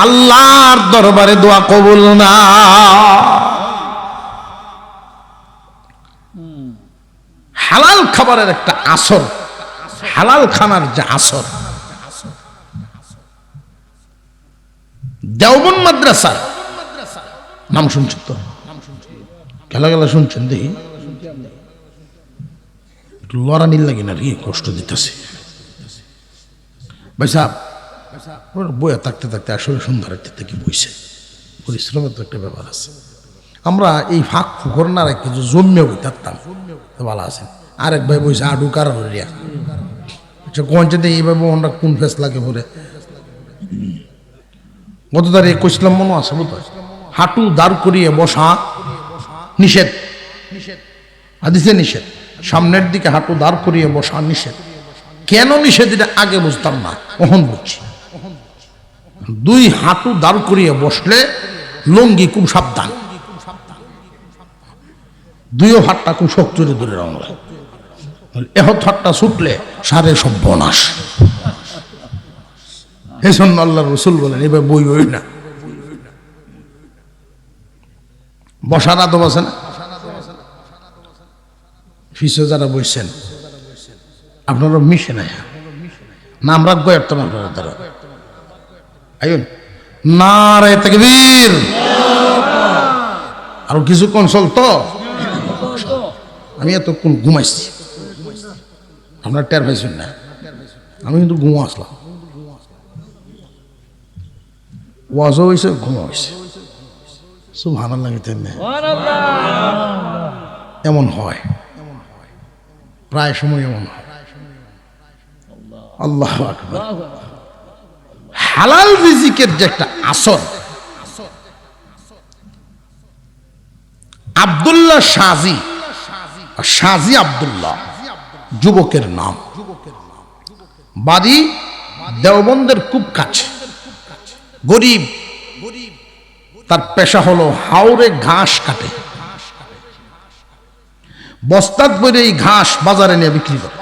আল্লাহর দরবারে দোয়া কবুল না। হালাল খাবারের একটা আসর, হালাল খানার যে আসর, দেওবন্দ মাদ্রাসা নাম শুনছেন তো? খেলা গেলা শুনছেন? দেখি লড়ানির লাগে না, রে কষ্ট দিতেছে ভাই সাহেব। বইয়া থাকতে থাকতে আসলে সন্ধ্যার থেকে বইছে, পরিশ্রমের তো একটা ব্যাপার আছে। আমরা এই ফাঁক ফুকর না রেখে যে জমিয়ে বই থাকতাম ভালো আছেন। আরেক ভাই বইছে আডু কারণ রিয়া, কোনটা এইভাবে আমরা কোন ফেস লাগে পরে গত তারিখে কইছিলাম, মনে আছে বুঝতে? হাঁটু দাঁড় করিয়ে বসা নিষেধ, হাদিসে নিষেধ। সামনের দিকে হাঁটু দাঁড় করিয়ে বসা নিষেধ। কেন নিষেধ এটা আগে বুঝতাম না, কখন বুঝছি। 2 হাঁটু দাঁড় করিয়ে বসলে লঙ্গি খুব সাবধান, 2 হাতটা খুব শক্ত ধরে রাখলে, এহত হাতটা ছুটলে সারে সর্বনাশ। এই জন্য আল্লাহ রসুল বলেন এবার বই বই না, বসার আদব আছে না? ফিসে যারা বসছেন আপনারা মিশে নাই না, আমরা গয়ারতাম আপনারা দ্বারা আইন নারে তাকবীর। আর কিছুক্ষণ চলতো, আমি এতক্ষণ ঘুমাইছি, আপনার টের পাইছেন না, আমি কিন্তু ঘুমো আসলাম। ওয়াজও হয়েছে, ঘুমো হয়েছে, সুবহানাল্লাহ। এমন হয়, প্রায় সময় এমন হয়। আল্লাহু আকবার। হালাল রিজিকের যে একটা আসর, আব্দুল্লাহ শাজি, শাজি আব্দুল্লাহ যুবকের নাম, বাড়ি দেওবন্দের খুব কাছে, গরিব। তার পেশা হলো হাওরে ঘাস কাটে, বস্তাত বইরে এই ঘাস বাজারে নিয়ে বিক্রি করে।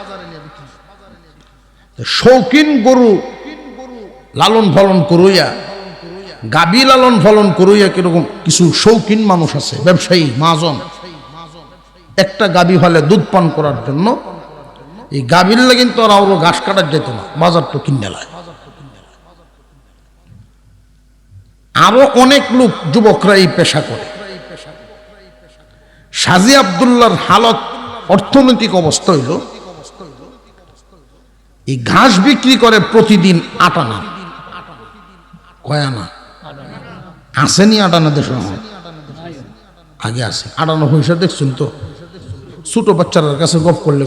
শৌখিন গরু লালন পালন করুইয়া, গাবি লালন পালন করুইয়া কিরকম কিছু শৌখিন মানুষ আছে, ব্যবসায়ী মাজন, একটা গাবি হলে দুধ পান করার জন্য এই গাবিল্লা কিন্তু আর আরো ঘাস কাটার যেত না, বাজার তো কিনে নেয়। আরো অনেক লোক যুবকরা এই পেশা করে। সাজি আব্দুল্লাহর হালত অর্থনৈতিক অবস্থা হইল এই ঘাস বিক্রি করে প্রতিদিন 8 আনা। কয় আনা আসেনি? 8 আনা দেশ আগে আছে 8 আনা পয়সা দেখছেন তো? ছোট বাচ্চার কাছে গপ করলে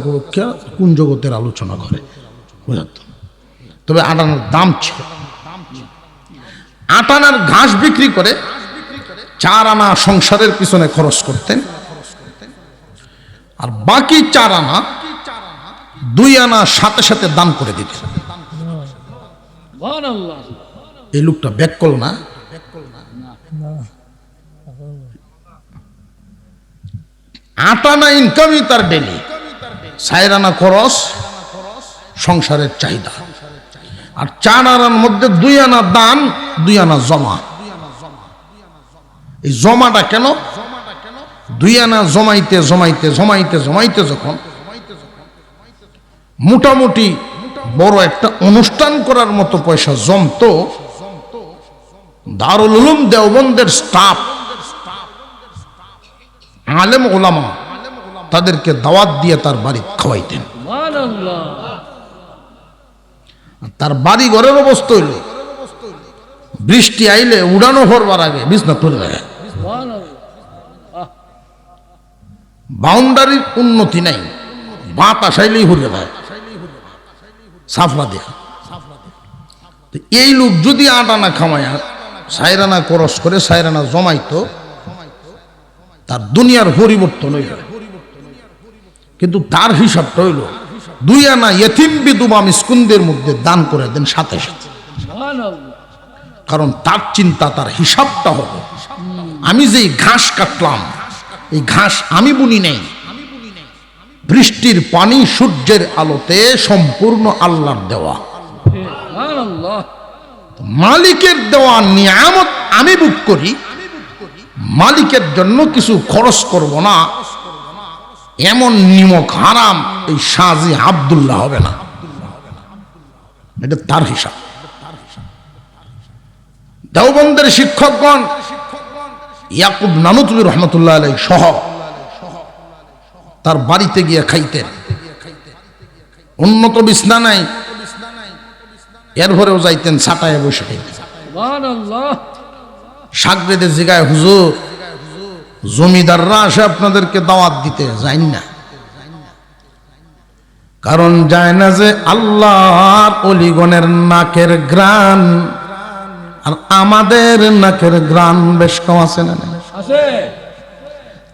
কোন জগতের আলোচনা করে বুঝাত। তবে 8 আনার দাম ছিল। 8 আনার ঘাস বিক্রি করে 4 আনা সংসারের পিছনে খরচ করতেন, আর বাকি 4 আনা 2 আনা সাথে সাথে দান করে দিতেন। এই লোকটা ব্যাককল না? 8 আনা ইনকামই তার ডেলি, 4 আনা খরচ সংসারের চাহিদা, আর 4 আনার মধ্যে 2 আনা দান, 2 আনা জমা। এই জমাটা কেন? 2 আনা জমাইতে জমাইতে জমাইতে জমাইতে যখন মোটামুটি বড় একটা অনুষ্ঠান করার মতো পয়সা জমতো, দারুল উলুম দেওবন্দের স্টাফ আলেম ওলামা তাদেরকে দাওয়াত দিয়ে তার বাড়ি খাওয়াইতেন। তার বাড়ি ঘরের অবস্থা হইল বৃষ্টি আইলে উড়ানো হরবার আগে বিছনা তুলে দেয়। বাউন্ডারির উন্নতি নাই, বাতাস আইলেই হরে দেয় সাফরা দেয়া। এই লোক যদি 8 আনা খামায় 4 আনা খরচ করে 4 আনা জমাইতো, তার দুনিয়ার পরিবর্তন হইল। কিন্তু তার হিসাবটা হইল 2 আনা ইয়েতিম বিধবা মিসকিনদের মধ্যে দান করে দেন সাথে সাথে। কারণ তার চিন্তা, তার হিসাবটা হলো আমি যেই ঘাস কাটলাম, এই ঘাস আমি বুনি নাই, বৃষ্টির পানি সূর্যের আলোতে সম্পূর্ণ আল্লাহর দেওয়া, মালিকের দেওয়া নিয়ামত আমি ভোগ করি, মালিকের জন্য কিছু খরচ করব না, এমন নিমক হারাম এই সাজি আব্দুল্লাহ হবে না। এটা তার হিসাব। দেওবন্দের শিক্ষকগণ ইয়াকুব নানুতুবি রহমতুল্লাহ আলাইহি সহ তার বাড়িতে গিয়ে খাইতেন। উন্নত বিছনা নাই, এরপরেও যাইতেন ছাটায় বসে খাইতেন। সাগরেদের জিগায়, হুজুর জমিদাররা আসে আপনাদেরকে দাওয়াত দিতে, যাই না? কারণ যায় না যে আল্লাহর ওলিগণের নাকের গ্রান আর আমাদের নাকের গ্রান বেশ কম আছে না?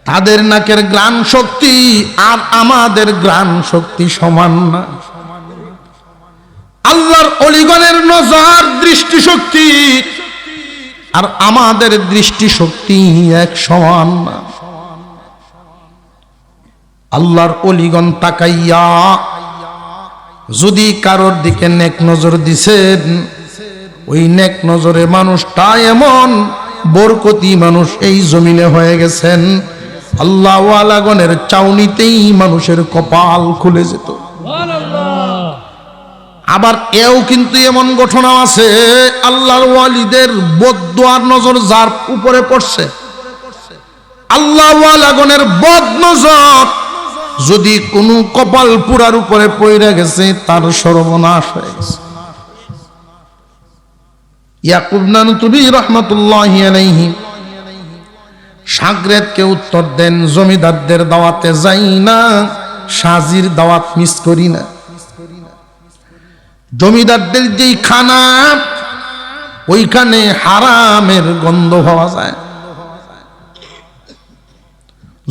তাদের নাকের গ্রান শক্তি আর আমাদের গ্রান শক্তি সমান না। আল্লাহর ওলিগণের নজর দৃষ্টি শক্তি আর আমাদের দৃষ্টি শক্তি এক সমান না। আল্লাহর ওলিগণ তাকাইয়া যদি কারোর দিকে নেক নজর দিছেন, ওই নেক নজরে মানুষটা এমন বরকতি মানুষ এই জমিনে হয়ে গেছেন, আল্লাহ ওয়ালাগণের চাউনিতেই মানুষের কপাল খুলে যেত। আবার এও কিন্তু এমন ঘটনা আছে, আল্লাহর ওয়ালিদের বদদুয়ার নজর যার উপরে পড়ছে, আল্লাহ ওয়ালাগণের বদ নজর যদি কোনো কপাল পুরার উপরে পড়ে গেছে, তার সর্বনাশ হয়ে গেছে। ইয়াকুব নানুতুবি রহমতুল্লাহি আলাইহি সাগরেদকে উত্তর দেন, জমিদারদের দাওয়াতে যাই না, সাজির দাওয়াত মিস করি না। জমিদারদের যেই খানা, ওইখানে হারামের গন্ধ পাওয়া যায়।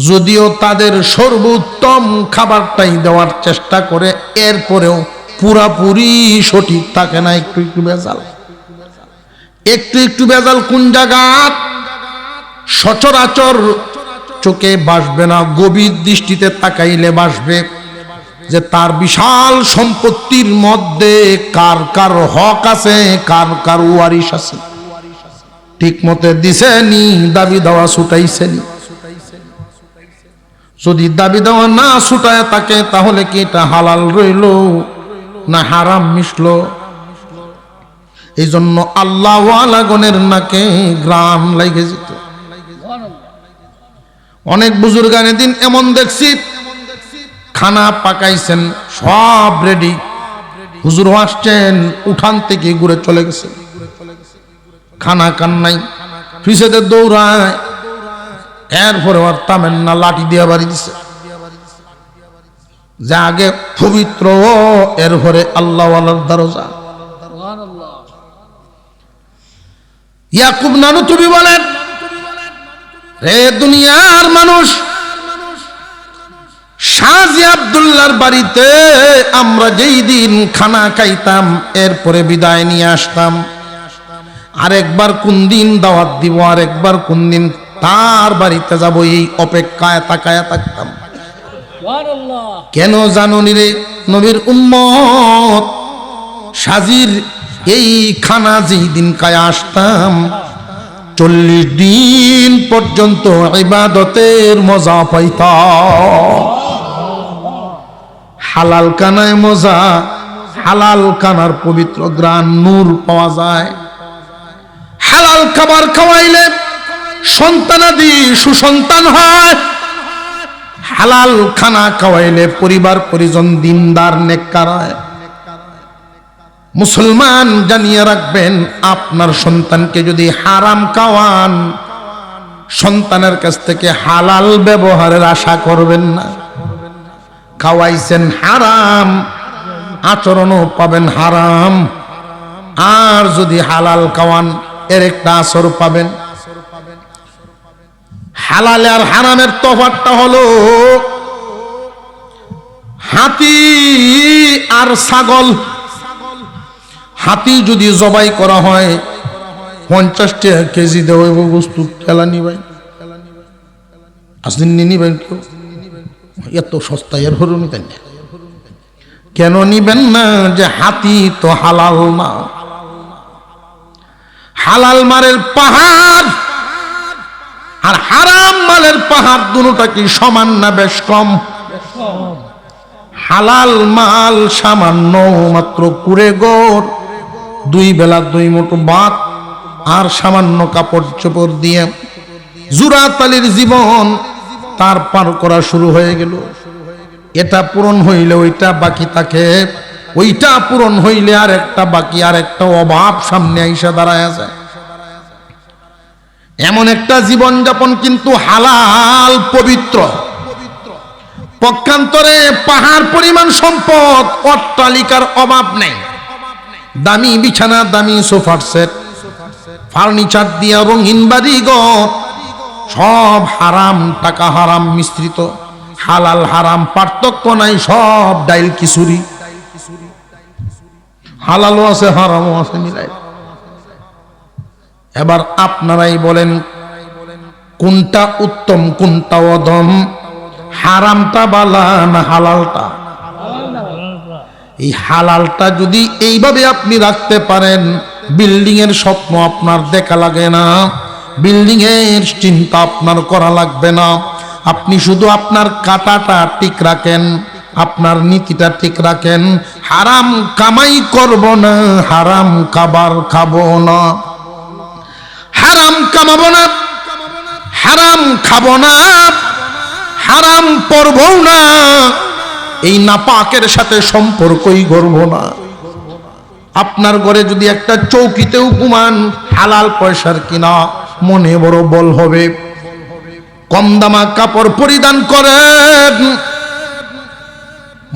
যদিও তাদের সর্বোত্তম খাবারটাই দেওয়ার চেষ্টা করে, এরপরেও পুরাপুরি সঠিক থাকে না, একটু একটু ভেজাল। একটু একটু ভেজাল কোন জায়গা? সচরাচর চোখে বাসবে না, গভীর দৃষ্টিতে তাকাইলে বাসবে। যে তার বিশাল সম্পত্তির মধ্যে কার কার হক আছে, কার কার ওয়ারিশ আছে, ঠিক মতে দিছেনি, দাবি দেওয়া ছুটাইছেনি। যদি দাবি দেওয়া না ছুটায় তাকে, তাহলে কি এটা হালাল রইল না হারাম মিশলো? এই জন্য আল্লাহ ওয়ালাগণের নাকে গ্রাম লাগে যেত। অনেক বুজুর্গানের দিন এমন দেখছি, খানা পাকাইছেন, সব রেডি, হুজুর আসছেন, উঠান থেকে ঘুরে চলে গেছে, খানা কান নাই, ফিসেদের দৌড়ায়, এরপরে আর তামেন না, লাঠি দিয়ে বাড়ি দিছে, যে আগে পবিত্র, এরপরে আল্লাহ ওয়ালার দরজা। ইয়াকুব নানুতুবি বলেন, রে দুনিয়ার মানুষ, শাহজি আব্দুল্লাহর বাড়িতে আমরা যেই দিন খানা খাইতাম, এরপরে বিদায় নিয়ে আসতাম, আরেকবার কোন দিন দাওয়াত দিব, আরেকবার কোন দিন তার বাড়িতে যাব, এই অপেক্ষায় তাকায়া থাকতাম। কেন জানুনি রে নবীর উম্মত, শাহজির এই খানা যেই দিন খায়া আসতাম, 40 দিন পর্যন্ত ইবাদতের মজা পাইতাম। হালাল কানায় মজা, হালাল কানার পবিত্র গ্রান নূর পাওয়া যায়। হালাল খাবার খাওয়াইলে সন্তানাদি সুসন্তান হয়, হালাল খানা খাওয়াইলে পরিবার পরিজন দিনদার নেককার হয়। মুসলমান জানিয়ে রাখবেন, আপনার সন্তানকে যদি হারাম খাওয়ান, সন্তানের কাছ থেকে হালাল ব্যবহারের আশা করবেন না। খাওয়াইছেন হারাম, আচরণও পাবেন হারাম। আর যদি হালাল খাওয়ান, এর একটা আসর পাবেন। হালাল আর হারামের তফাৎটা হলো, হাতি আর ছাগল। হাতি যদি জবাই করা হয় 50 টাকা কেজি দেওয়া বস্তু, খেলা নিবেন, আসদিন নিবেন কেউ? এত সস্তা এর হরু নিতেন না। কেন নিবেন না? যে হাতি তো হালাল না। হালাল মালের পাহাড় আর হারাম মালের পাহাড়, দুটোটা কি সমান না বেশ কম? হালাল মাল সামান্য মাত্র কুড়ে গোড়, 2 বেলা 2 মুঠো ভাত আর সামান্য কাপড় চোপড় দিয়ে জুরাতালির জীবন তার পার করা শুরু হয়ে গেল। এটা পূরণ হইলে ওইটা বাকি থাকে, ওইটা পূরণ হইলে আর একটা বাকি, আর একটা অভাব সামনে আইসা দাঁড়ায় যায়। এমন একটা জীবন যাপন কিন্তু হালাল পবিত্র। পক্ষান্তরে পাহাড় পরিমাণ সম্পদ, অট্টালিকার অভাব নেই, দামি বিছানা, দামি সোফার সেট, ফার্নিচার দিয়া রঙিন বাড়িঘর, সব হারাম, টাকা হারাম মিশ্রিত। হালাল হারাম পার্থক্য নাই, সব ডাইল খিচুড়ি। হালালও আছে, হারামও আছে মিলাই। এবার আপনারাই বলেন, কোনটা উত্তম, কোনটা অধম? হারামটা বালা না হালালটা? এই হালালটা যদি এইভাবে আপনি রাখতে পারেন, বিল্ডিং এর স্বপ্ন আপনার দেখা লাগে না, বিল্ডিং এর চিন্তা আপনার করা লাগবে না। আপনি শুধু আপনার কাটাটা ঠিক রাখেন, আপনার নীতিটা ঠিক রাখেন। হারাম কামাই করব না, হারাম খাবার খাবো না, হারাম কামাবো না, হারাম খাবো না, হারাম পরবও না, এই নাপাকের সাথে সম্পর্কই করব না। আপনার ঘরে যদি একটা চৌকিতেও ঘুমান, হালাল পয়সার কিনা, মনে বড় বল হবে। কম দামা কাপড় পরিধান করেন,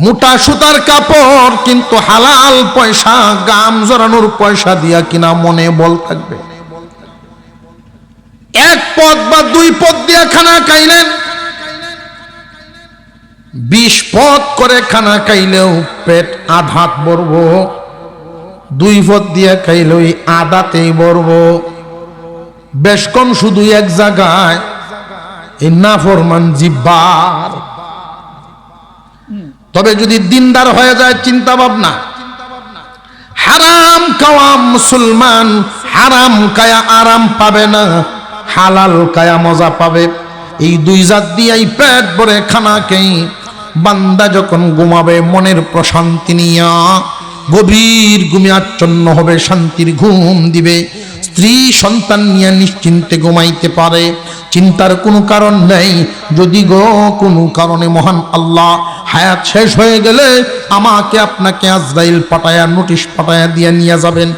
মোটা সুতার কাপড়, কিন্তু হালাল পয়সা, গাম জড়ানোর পয়সা দিয়া কিনা, মনে বল থাকবে। 1 পদ বা 2 পদ দিয়া খানা খাইলেন, 20 পদ করে খানা খাইলেও পেট আধাত ভরব। 2 পদ দিয়া খাইলেও আদাতেই ভরব। বেশ কম শুধু এক জায়গায় এই নাফরমান জিহ্বার তবে যদি দিনদার হয়ে যায় চিন্তা ভাবনা, হারাম খাওয়া মুসলমান হারাম খায়া আরাম পাবে না, হালাল খায়া মজা পাবে। এই দুই জাত দিয়েই পেট ভরে খানা খেয়ে বান্দা যখন ঘুমাবে মনের প্রশান্তি নিয়া গভীর ঘুমে আচ্ছন্ন হবে, শান্তির ঘুম দিবে, স্ত্রী সন্তান নিয়ে নিশ্চিন্তে ঘুমাইতে পারে, চিন্তার কোনো কারণ নেই। যদি গো কোনো কারণে মহান আল্লাহ হায়াত শেষ হয়ে গেলে আমাকে আপনাকে আজরাইল পাঠায়া নোটিশ পাঠায়া দিয়ে নিয়ে যাবেন,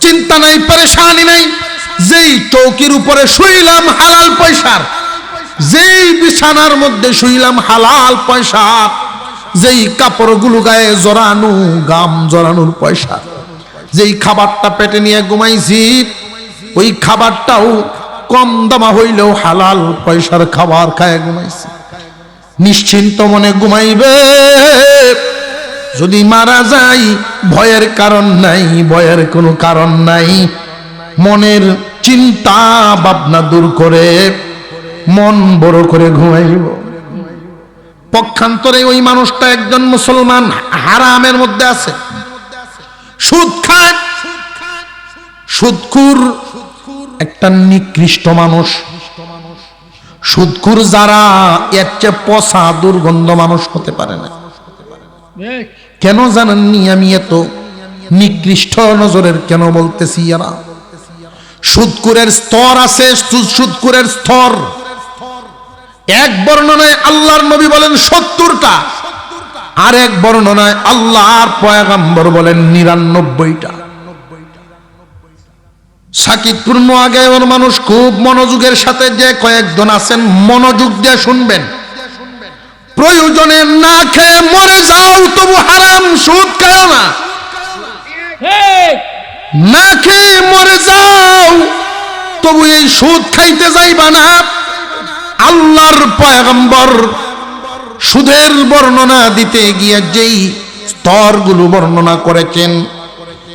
চিন্তা নাই, পরেশানি নাই। যেই চৌকির উপরে শুইলাম হালাল পয়সার, যেই বিছানার মধ্যে শুইলাম হালাল পয়সা, যেই কাপড়গুলো গায়ে জড়ানো গাম জড়ানোর পয়সা, যেই খাবারটা পেটে নিয়ে ঘুমাইছি ওই খাবারটাও কম দামা হইলেও হালাল পয়সার খাবার খায় ঘুমাইছি। নিশ্চিন্ত মনে ঘুমাইবে। যদি মারা যাই ভয়ের কারণ নাই, ভয়ের কোনো কারণ নাই। মনের চিন্তা ভাবনা দূর করে মন বড় করে ঘুমাইব। পক্ষান্তরে ওই মানুষটা একজন মুসলমান হারামের মধ্যে আছে, সুদ খায়, সুদখুর একটা নিকৃষ্ট মানুষ। সুদখুর যারা এর চেয়ে পচা দুর্গন্ধ মানুষ হতে পারে না। কেন জানেননি আমি এত নিকৃষ্ট নজরের কেন বলতেছি? এরা সুদখুরের স্তর আছে, সুদখুরের স্তর। এক বর্ণনায় আল্লাহর নবী বলেন 70টা, আর এক বর্ণনায় আল্লাহর পয়গম্বর বলেন 99টা। সাকিবপুর নোয়াগাঁওয়ের মানুষ খুব মনোযোগের সাথে, যে কয়েকজন আছেন মনোযোগ দিয়ে শুনবেন, প্রয়োজনে না খেয়ে মরে যাও তবু হারাম সুদ খাও না। না খেয়ে মরে যাও তবু এই সুদ খাইতে যাইবা না। আল্লাহর পয়গম্বর সুদের বর্ণনা দিতে গিয়ে যেই স্তরগুলো বর্ণনা করেছেন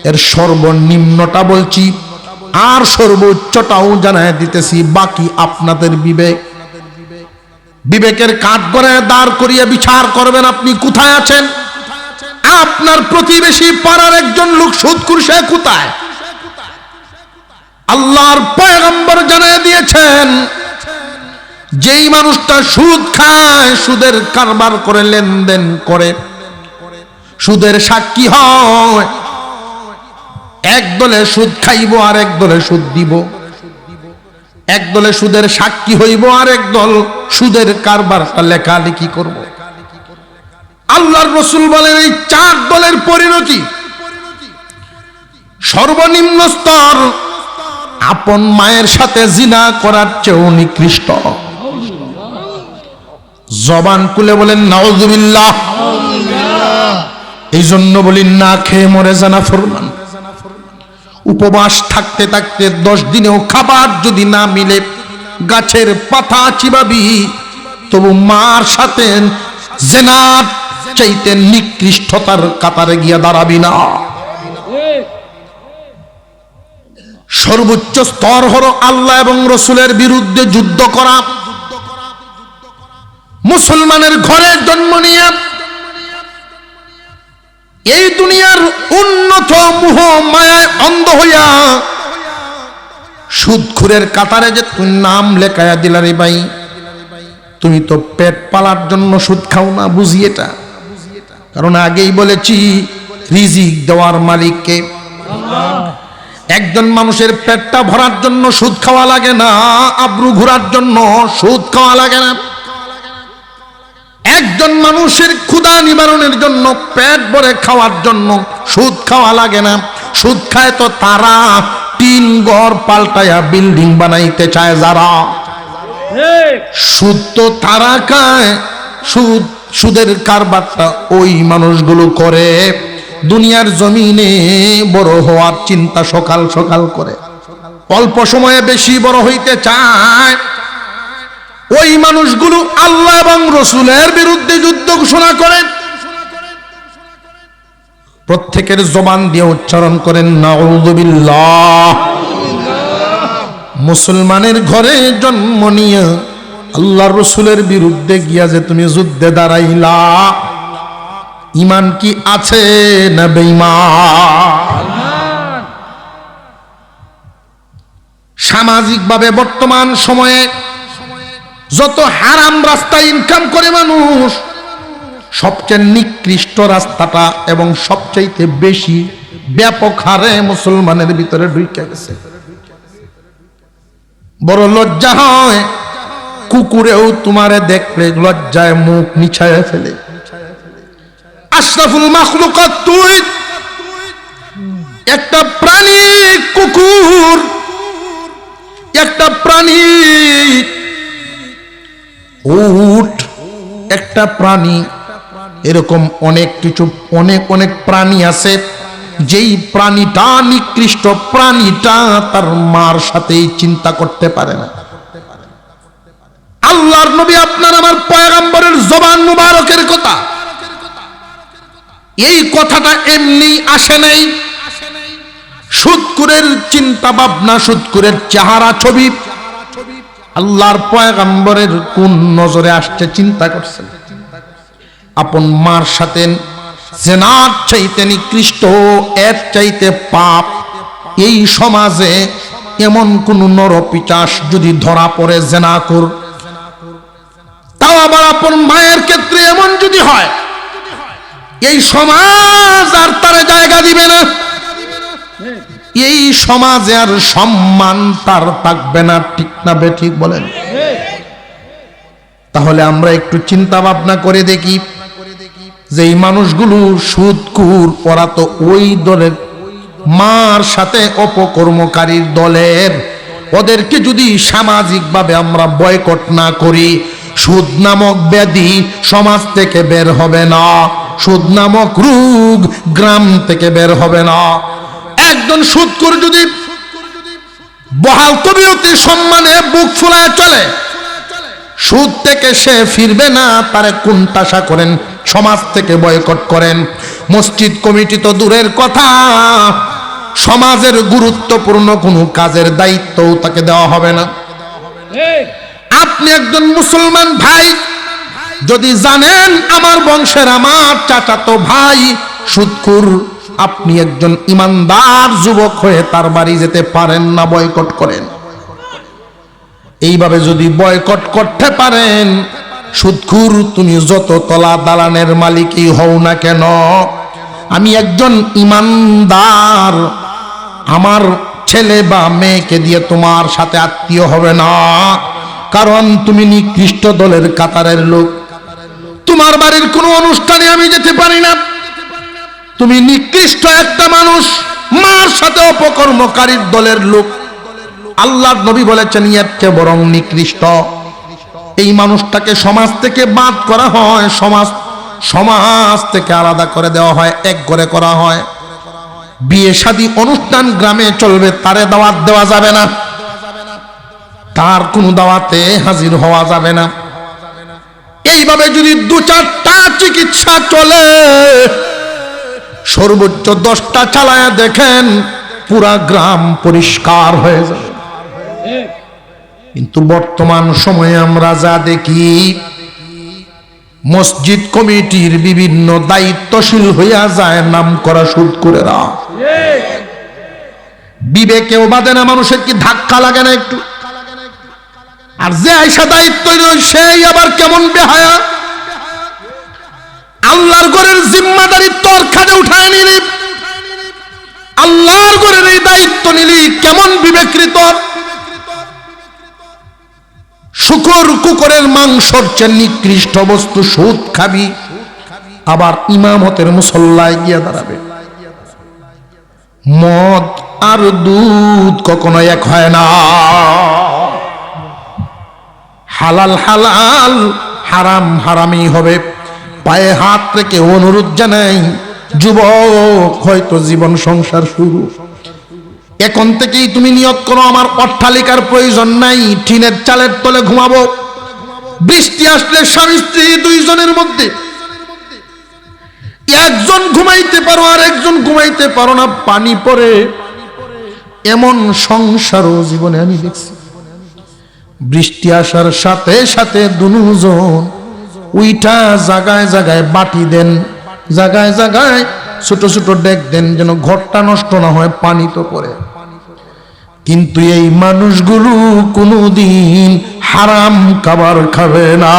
এর সর্বনিম্নটা বলছি আর সর্বোচ্চটাও জানায় দিতেছি। বাকি আপনাদের বিবেক, বিবেকের কাঠ করে দাঁড় করিয়ে বিচার করবেন আপনি কোথায় আছেন। আপনার প্রতিবেশী পাড়ার একজন লোক সুদখোর, সে কোথায়? আল্লাহর পয়গম্বর জানিয়ে দিয়েছেন যেই মানুষটা সুদ খায়, সুদের কারবার করে, লেনদেন করে, সুদের সাক্ষী হয়, এক দলে সুদ খাইব আর এক দলে সুদ দিব, এক দলে সুদের সাক্ষী হইব আর এক দল সুদের কারবারটা লেখালেখি করব। আল্লাহর রাসূল বলেন এই 4 দলের পরিণতি সর্বনিম্ন স্তর আপন মায়ের সাথে জিনা করার চেয়েও নিকৃষ্ট। জবান খুলে বলেন নাউযুবিল্লাহ। এই জন্য বলি না খেয়ে মরে জানা ফরমান। উপবাস থাকতে থাকতে 10 দিনেও খাবার যদি না মিলে গাছের পাতা চিবাবি, তবু মার সাথে জিনার চাইতে নিকৃষ্টতার কাতারে গিয়ে দাঁড়াবি না। সর্বোচ্চ স্তর হলো আল্লাহ এবং রসুলের বিরুদ্ধে যুদ্ধ করা। মুসলমানের ঘরে জন্ম নিয়ে এই দুনিয়ার উন্নত মোহ মায়ায় অন্ধ হইয়া সুদখোরের কাতারে যে তুমি নাম লেখায়া দিলা রে ভাই, তুমি তো পেট পালার জন্য সুদ খাও না, বুঝি এটা। কারণ আগেই বলেছি রিজিক দেওয়ার মালিককে। একজন মানুষের পেটটা ভরার জন্য সুদ খাওয়া লাগে না, আব্রু ঘোরার জন্য সুদ খাওয়া লাগে না। একজন মানুষের ক্ষুধা নিবারণের জন্য, পেট ভরে খাওয়ার জন্য সুদ খাওয়া লাগে না। সুদ খায় তো তারা টিন ঘর পাল্টায়া বিল্ডিং বানাইতে চায় যারা। সুদ তো তারা খায়, সুদের কারবারটা ওই মানুষগুলো করে দুনিয়ার জমিনে বড় হওয়ার চিন্তা সকাল সকাল করে, অল্প সময়ে বেশি বড় হইতে চায়। ওই মানুষগুলো আল্লাহ এবং রসুলের বিরুদ্ধে যুদ্ধ ঘোষণা করেন। প্রত্যেকের জবান দিয়ে উচ্চারণ করেন নাউযুবিল্লাহ। মুসলমানের ঘরে জন্ম নিয়ে আল্লাহ রসুলের বিরুদ্ধে গিয়া যে তুমি যুদ্ধে দাঁড়াইলা, ইমান কি আছে না বেঈমান? সামাজিকভাবে বর্তমান সময়ে যত হারাম রাস্তায় ইনকাম করে মানুষ, সবচেয়ে নিকৃষ্ট রাস্তাটা এবং সবচাইতে বেশি ব্যাপক হারে মুসলমানের ভিতরে ঢুকে গেছে। বড় লজ্জা হয়, কুকুরেও তোমারে দেখলে লজ্জায় মুখ নিছায় ফেলে। আশরাফুল মাখলুকাত তুই, একটা প্রাণী কুকুর, একটা প্রাণী উট, একটা প্রাণী, এরকম অনেক কিছু অনেক অনেক প্রাণী আছে। যেই প্রাণীটা নিকৃষ্ট, প্রাণীটা তার মার সাথেই চিন্তা করতে পারে না। আল্লাহর নবী আপনার আমার পয়গম্বরের জবান মুবারকের কথা, এই কথাটা এমনি আসে নাই। সুদকুরের চিন্তা ভাবনা, সুদকুরের চেহারা ছবি আল্লাহর পয়গম্বরের কোন নজরে আসছে চিন্তা করছেন। আপন মার সাথে জেনার চাইতে নিকৃষ্ট, এর চাইতে পাপ এই সমাজে এমন কোন নরপিশাচ যদি ধরা পড়ে জেনাকুর, তাও আবার আপন মায়ের ক্ষেত্রে এমন যদি হয়, এই সমাজ আর তার জায়গা দিবে না, এই সমাজে আর সম্মান তার থাকবে না। ঠিক না বেঠিক বলেন? তাহলে আমরা একটু চিন্তা ভাবনা করে দেখি যে এই মানুষগুলো সুদকুর, ওরা তো ওই দলের মার সাথে অপকর্মকারীর দলের। ওদেরকে যদি সামাজিকভাবে আমরা বয়কট না করি, সুদ নামক ব্যাধি সমাজ থেকে বের হবে না, সুদ নামক রোগ গ্রাম থেকে বের হবে না। একজন সুদকুর যদি বহাল তবিয়তে সম্মানে বুক ফুলায় চলে, সুদ থেকে সে ফিরবে না, তারে কুণ্ঠাসা করেন, সমাজ থেকে বয়কট করেন। মসজিদ কমিটি তো দূরের কথা, সমাজের গুরুত্বপূর্ণ কোনো কাজের দায়িত্বও তাকে দেওয়া হবে না। আপনি একজন মুসলমান ভাই যদি জানেন আমার বংশের আমার চাচাতো ভাই সুদখোর, আপনি একজন ইমানদার যুবক হয়ে তার বাড়ি যেতে পারেন না, বয়কট করেন। এইভাবে যদি বয়কট করতে পারেন, সুদখোর তুমি যত তলা দালানের মালিকই হও না কেন, আমি একজন ইমানদার, আমার ছেলে বা মেয়েকে দিয়ে তোমার সাথে আত্মীয় হবে না, কারণ তুমি নিকৃষ্ট দলের কাতারের লোক। তোমার বাড়ির কোনো অনুষ্ঠানে আমি যেতে পারি না, তুমি নিকৃষ্ট একটা মানুষ, মার সাথে অপকর্মকারীর দলের লোক। আল্লাহর নবী বলেছেন এর চেয়ে বরং নিকৃষ্ট এই মানুষটাকে সমাজ থেকে বাদ করা হয়, সমাজ থেকে আলাদা করে দেওয়া হয়, এক ঘরে করা হয়। বিয়ে শাদী অনুষ্ঠান গ্রামে চলবে, তারে দাওয়াত দেওয়া যাবে না, তার কোনো দাওয়াতে হাজির হওয়া যাবে না। এইভাবে যদি দু চারটা চিকিৎসা চলে, সর্বোচ্চ 10টা চালায়া দেখেন, পুরা গ্রাম পরিষ্কার হয়ে যাবে। কিন্তু বর্তমান সময়ে আমরা যা দেখি, মসজিদ কমিটির বিভিন্ন দায়িত্বশীল হইয়া যায় নাম করা সুদখোরেরা। বিবেকেও বাদে না, মানুষের কি ধাক্কা লাগে না একটু? আর যে আইসা দায়িত্ব সেই আবার কেমন বেহায়া, আল্লাহর ঘরের জিম্মাদারি তোর খাদে উঠায় নিলি, আল্লাহর ঘরের এই দায়িত্ব নিলি, কেমন বিবেকৃত। শুকর কুকুরের মাংসর চেয়ে নিকৃষ্ট বস্তু সুদ খাবি, আবার ইমামতের মুসল্লায় গিয়া দাঁড়াবে। মদ আর দুধ কখনো এক হয় না, হালাল হালাল, হারাম হারামি হবে। পায়ে হাত রেখে অনুরোধ জানাই, যুবক হয়তো জীবন সংসার শুরু, এখন থেকেই তুমি নিয়ত করো আমার অট্টালিকার প্রয়োজন নাই, টিনের চালের তলে ঘুমাবো। বৃষ্টি আসলে স্বামী স্ত্রী দুইজনের মধ্যে একজন ঘুমাইতে পারো আর একজন ঘুমাইতে পারো না, পানি পড়ে, এমন সংসারও জীবনে আমি দেখছি। বৃষ্টি আসার সাথে সাথে দুজন উইটা জায়গায় জায়গায় বাটি দেন, জায়গায় জায়গায় ছোট ছোট ডেক দেন যেন ঘরটা নষ্ট না হয়, পানি তো পড়ে। কিন্তু এই মানুষগুলো কোনোদিন হারাম খাবার খাবে না।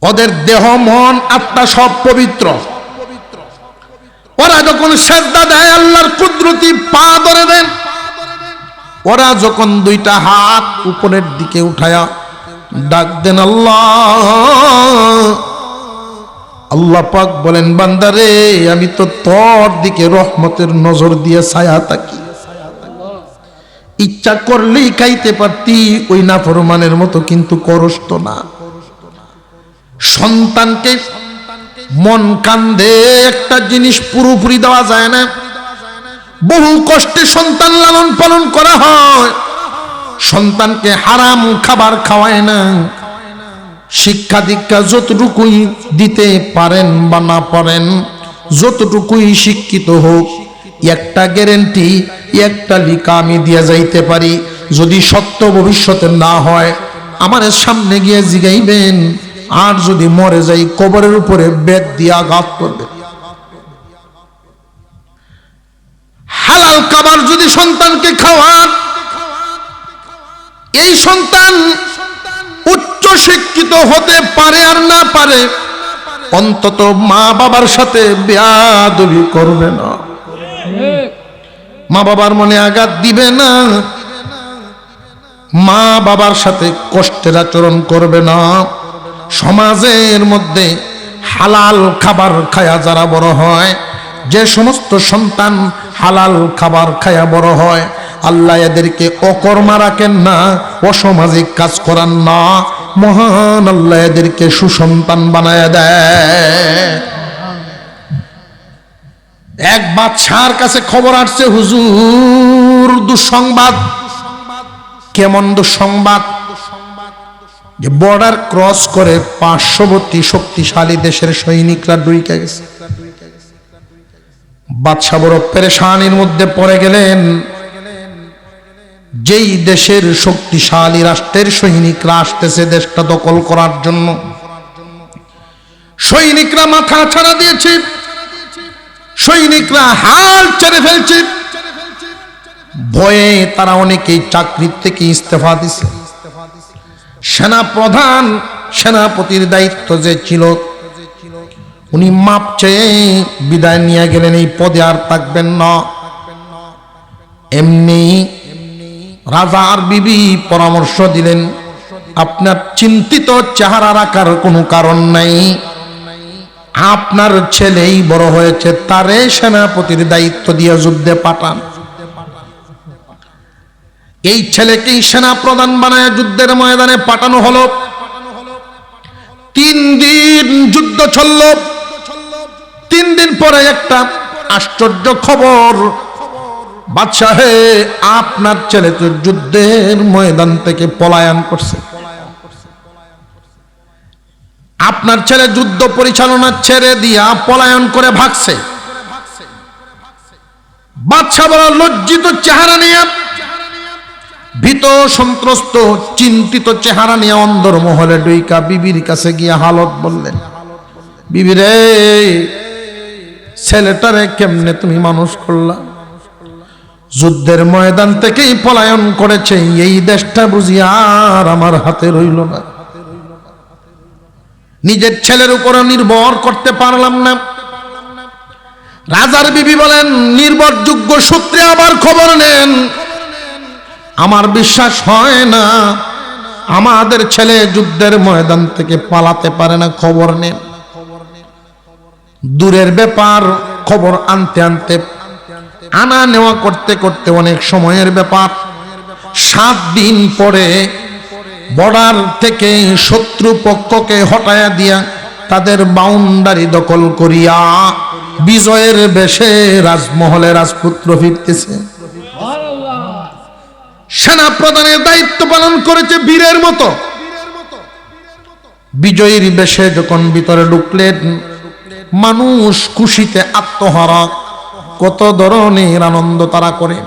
ওদের দেহ মন আত্মা সব পবিত্র। ওরা যখন সেজদা দেয় আল্লাহর কুদরতি পা ধরে দেন। ওরা যখন দুইটা হাত উপরের দিকে উঠায়া ডাক দেন আল্লাহ, আল্লাহ পাক বলেন বান্দারে আমি তো তোর দিকে রহমতের নজর দিয়ে ছায়া থাকি, ইচ্ছা করলেই খাইতে পারতি ওই নাফরমানের মতো, কিন্তু করস তো না। সন্তানকে মন কান্দে একটা জিনিস পুরোপুরি দেওয়া যায় না, বহু কষ্টে সন্তান লালন পালন করা হয়, সন্তানকে হারাম খাবার খাওয়ায় না। শিক্ষা দীক্ষা যতটুকুই দিতে পারেন বা না পারেন, যতটুকুই শিক্ষিত হোক, একটা গ্যারেন্টি একটা লিখা আমি দিয়ে যাইতে পারি, যদি সত্য ভবিষ্যতে না হয় আমার সামনে গিয়ে জিগাইবেন, আর যদি মরে যাই কবরের উপরে বেত দিয়ে আঘাত করবে। হালাল খাবার যদি সন্তানকে খাওয়ান, এই সন্তান উচ্চ শিক্ষিত হতে পারে আর না পারে, অন্তত মা বাবার সাথে বেয়াদবি করবে না, মা বাবার মনে আঘাত দিবে না, মা বাবার সাথে কষ্টের আচরণ করবে না। সমাজের মধ্যে হালাল খাবার খায়া যারা বড় হয়, যে সমস্ত সন্তান হালাল খাবার খায়া বড় হয়, আল্লাহ এদেরকে অকর্মা রাখেন না, অসামাজিক কাজ করান না, মহান আল্লাহ এদেরকে সুসন্তান বানায় দেয়। এক বাদশার কাছে খবর আসছে, হুজুর দুঃসংবাদ। কেমন দুঃসংবাদ? যে বর্ডার ক্রস করে 500 শক্তিশালী দেশের সৈনিকরা ঢুকে গেছে। বাদশা বড় পেরেশানির মধ্যে পড়ে গেলেন। যেই দেশের শক্তিশালী রাষ্ট্রের সৈনিকরা আসতেছে দেশটা দখল করার জন্য, সৈনিকরা মাথা ছাড়া দিয়েছে, সৈনিকরা হাল ছেড়ে ফেলছে, ভয়ে তারা অনেকেই চাকরি থেকে ইস্তফা দিছে। সেনা প্রধান, সেনাপতির দায়িত্ব যে ছিল, উনি মাপ চেয়ে বিদায় নিয়ে গেলেন, এই পদে আর থাকবেন না। এমনি রাজার বিবি পরামর্শ দিলেন, আপনার চিন্তিত চেহারা রাখার কোনো কারণ নাই, আপনার ছেলেই বড় হয়েছে, তারে সেনাপতির দায়িত্ব দিয়ে যুদ্ধে পাঠান। এই ছেলেকেই সেনা প্রধান বানায় যুদ্ধের ময়দানে পাঠানো হলো। 3 দিন যুদ্ধ চলল। 3 দিন পরে একটা আশ্চর্য খবর, বাদশাহে আপনার ছেলে তো যুদ্ধের ময়দান থেকে পলায়ন করছে। আপনার ছেলে যুদ্ধ পরিচালনা ছেড়ে দিয়া পলায়ন করে ভাগছে। বাদশা বড় লজ্জিত চেহারা নিয়ে, ভীত সন্ত্রস্ত চিন্তিত চেহারা নিয়ে অন্দর মহলে ডুইকা বিবির কাছে গিয়ে হালত বললেন, বিবি রে, ছেলেটারে কেমনে তুমি মানুষ করলা? যুদ্ধের ময়দান থেকেই পলায়ন করেছে, এই দেশটা বুঝি আর আমার হাতে রইল না। নিজের ছেলের উপর নির্ভর করতে পারলাম না। রাজার বিবি বলেন, নির্ভরযোগ্য সূত্রে আবার খবর নেন। আমার বিশ্বাস হয় না আমাদের ছেলে যুদ্ধের ময়দান থেকে পালাতে পারে না, খবর নেন। দূরের ব্যাপার, খবর আনতে আনতে, আনা নেওয়া করতে করতে অনেক সময়ের ব্যাপার। 7 দিন পরে বর্ডার থেকে শত্রু পক্ষকে হটায়া দিয়া তাদের বাউন্ডারি দখল করিয়া বিজয়ের বেশে রাজমহলে রাজপুত্র ফিরতেছে। সেনা প্রধানের দায়িত্ব পালন করেছে বীরের মতো। বিজয়ীর বেশে যখন ভিতরে ঢুকলেন, মানুষ খুশিতে আত্মহারা, কত ধরনের আনন্দ তারা করে।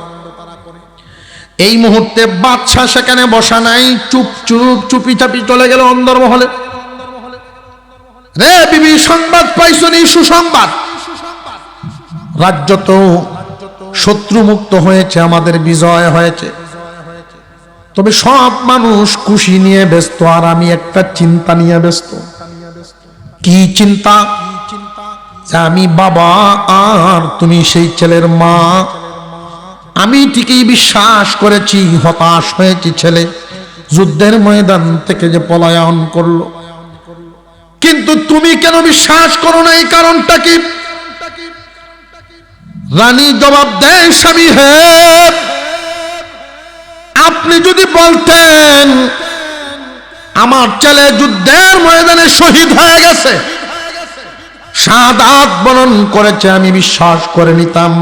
এই মুহূর্তে বাদশা সেখানে বসা নাই, চুপ চুপ চুপি চাপি চলে গেল অন্দরমহলে। রে বিবি, সংবাদ পাইছনি? সুসংবাদ, রাজ্য তো শত্রুমুক্ত হয়েছে, আমাদের বিজয় হয়েছে। তবে সব মানুষ খুশি নিয়ে ব্যস্ত, আর আমি একটা চিন্তা নিয়ে ব্যস্ত। কি চিন্তা? যে আমি বাবা আর তুমি সেই ছেলের মা। আমি ঠিকই বিশ্বাস করেছি, হতাশ হয়েছি ছেলে যুদ্ধের ময়দান থেকে যে পলায়ন করলো, কিন্তু তুমি কেন বিশ্বাস করো না? এই কারণটা কি? রানী জবাব দেয়, স্বামী হে, আপনি যদি বলতেন আমার ছেলে যুদ্ধের ময়দানে শহীদ হয়ে গেছে, শাহাদাত বরণ করেছে, আমি বিশ্বাস করে নিতাম,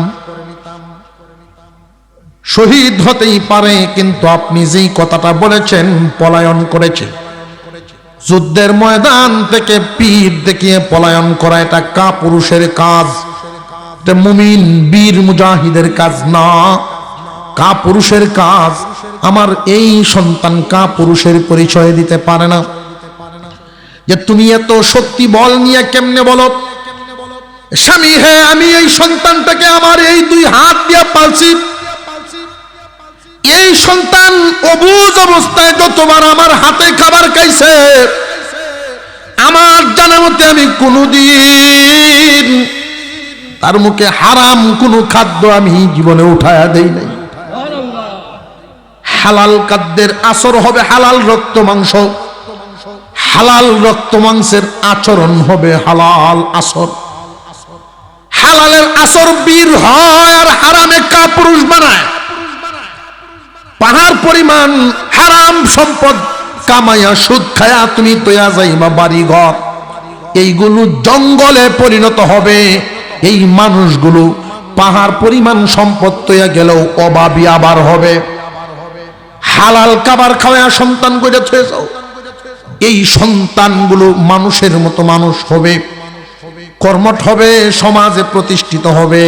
শহীদ হতেই পারে। কিন্তু আপনি যেই কথাটা বলেছেন পলায়ন করেছে, যুদ্ধের ময়দান থেকে পীর দেখিয়ে পলায়ন করা এটা কাপুরুষের কাজ, এটা মুমিন বীর মুজাহিদের কাজ না, কাপুরুষের কাজ। আমার এই সন্তান কাপুরুষের পরিচয় দিতে পারে না। যে তুমি এত শক্তি বল নিয়ে কেমনে বলো? স্বামী হে, আমি এই সন্তানটাকে আমার এই দুই হাত দিয়ে পালছি। এই সন্তান অবুঝ অবস্থায় যতবার আমার হাতে খাবার খাইছে, আমার জানা মতে আমি কোনোদিন তার মুখে হারাম কোনো খাদ্য আমি জীবনে উঠায়া দেই নাই। হালাল খাদ্যের আসর হবে হালাল রক্ত মাংস, হালাল রক্ত মাংসের আচরণ হবে হালাল আসর। হালালের আসর বীর হয়, আর হারামে কাপুরুষ বানায়। পাহাড় পরিমাণ হারাম সম্পদ কামাইয়া সুদ খায়া তুমি তৈয়া যাইবা বাড়ি ঘর, এইগুলো জঙ্গলে পরিণত হবে। এই মানুষগুলো পাহাড় পরিমাণ সম্পদ তৈয়া গেলেও অভাবী আবার হবে। হালাল খাবার খাওয়া সন্তান গড়ে থয়ে যাও, এই সন্তানগুলো মানুষের মতো মানুষ হবে, কর্মঠ হবে, সমাজে প্রতিষ্ঠিত হবে।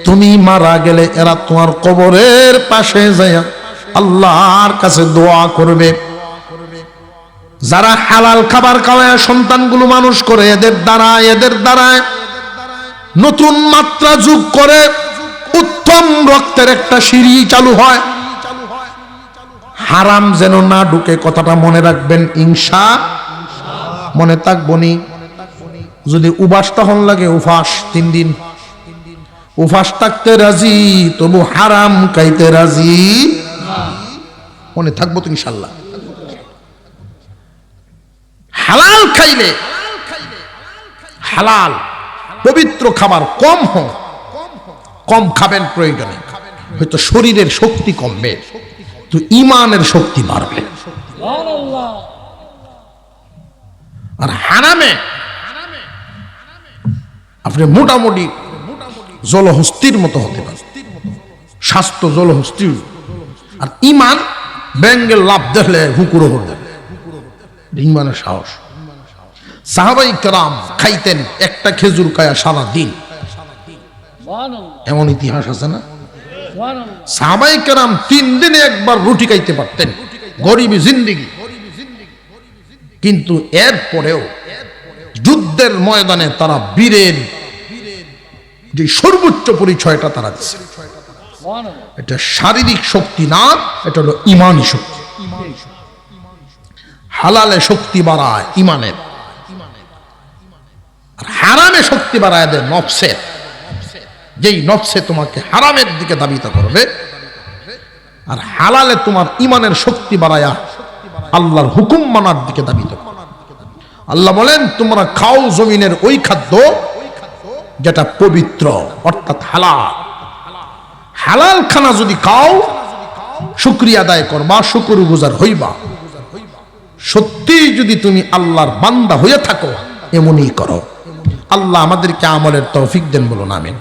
তুমি মারা গেলে এরা তোমার কবরের পাশে যায় আল্লাহর কাছে দোয়া করবে। যারা হালাল খাবার খাওয়ায় সন্তানগুলো মানুষ করে, এদের দ্বারায় নতুন মাত্রা যোগ করে উত্তম রক্তের একটা সিঁড়ি চালু হয়। হারাম যেন না ঢুকে, কথাটা মনে রাখবেন। মনে থাকবনি। যদি উপাস তখন লাগে উপাস 3 দিন, উপাস থাকতে রাজি, তবু হারাম খাইতে রাজি মনে থাকবো তো ইনশাল্লাহ। হালাল খাইলে, হালাল পবিত্র খাবার কম খাবেন প্রয়োজনে, হয়তো শরীরের শক্তি কমবে, তো ইমানের শক্তি বাড়বে। আর হারামে আপনি মোটামুটি জলহস্তির মতো হতে পারে, স্বাস্থ্য জলহস্তির। আর ইমান ব্যাঙ্গের লাভ দেখলে হুকুরো হল, ইমানের সাহস। সাহাবাই কেরাম খাইতেন একটা খেজুর খায়া সারা দিন, এমন ইতিহাস আছে না? সাহাবাই কেরাম 3 দিনে একবার রুটি খাইতে পারতেন, গরিবী জিন্দেগি। কিন্তু এরপরেও যুদ্ধের ময়দানে তারা বীরের যে সর্বোচ্চ পরিচয়টা তারা দিচ্ছে, এটা শারীরিক শক্তি না, এটা হলো ইমানি শক্তি। হালালে শক্তি বাড়ায় ইমানের, আর হারামে শক্তি বাড়ায় দেয় নফসের। যেই নফসে তোমাকে হারামের দিকে দাবিত করবে, আর হালালে তোমার ইমানের শক্তি বাড়ায়া আল্লাহর হুকুম মানার দিকে দাবিত করবে। আল্লাহ বলেন, তোমরা খাও জমিনের ওই খাদ্য যেটা পবিত্র, অর্থাৎ হালাল। হালাল খানা যদি খাও, শুকরিয়া আদায় করবা, শুকরগুজার হইবা। সত্যি যদি তুমি আল্লাহর বান্দা হয়ে থাকো, এমনই করো। আল্লাহ আমাদেরকে আমলের তৌফিক দেন, বলুন আমিন।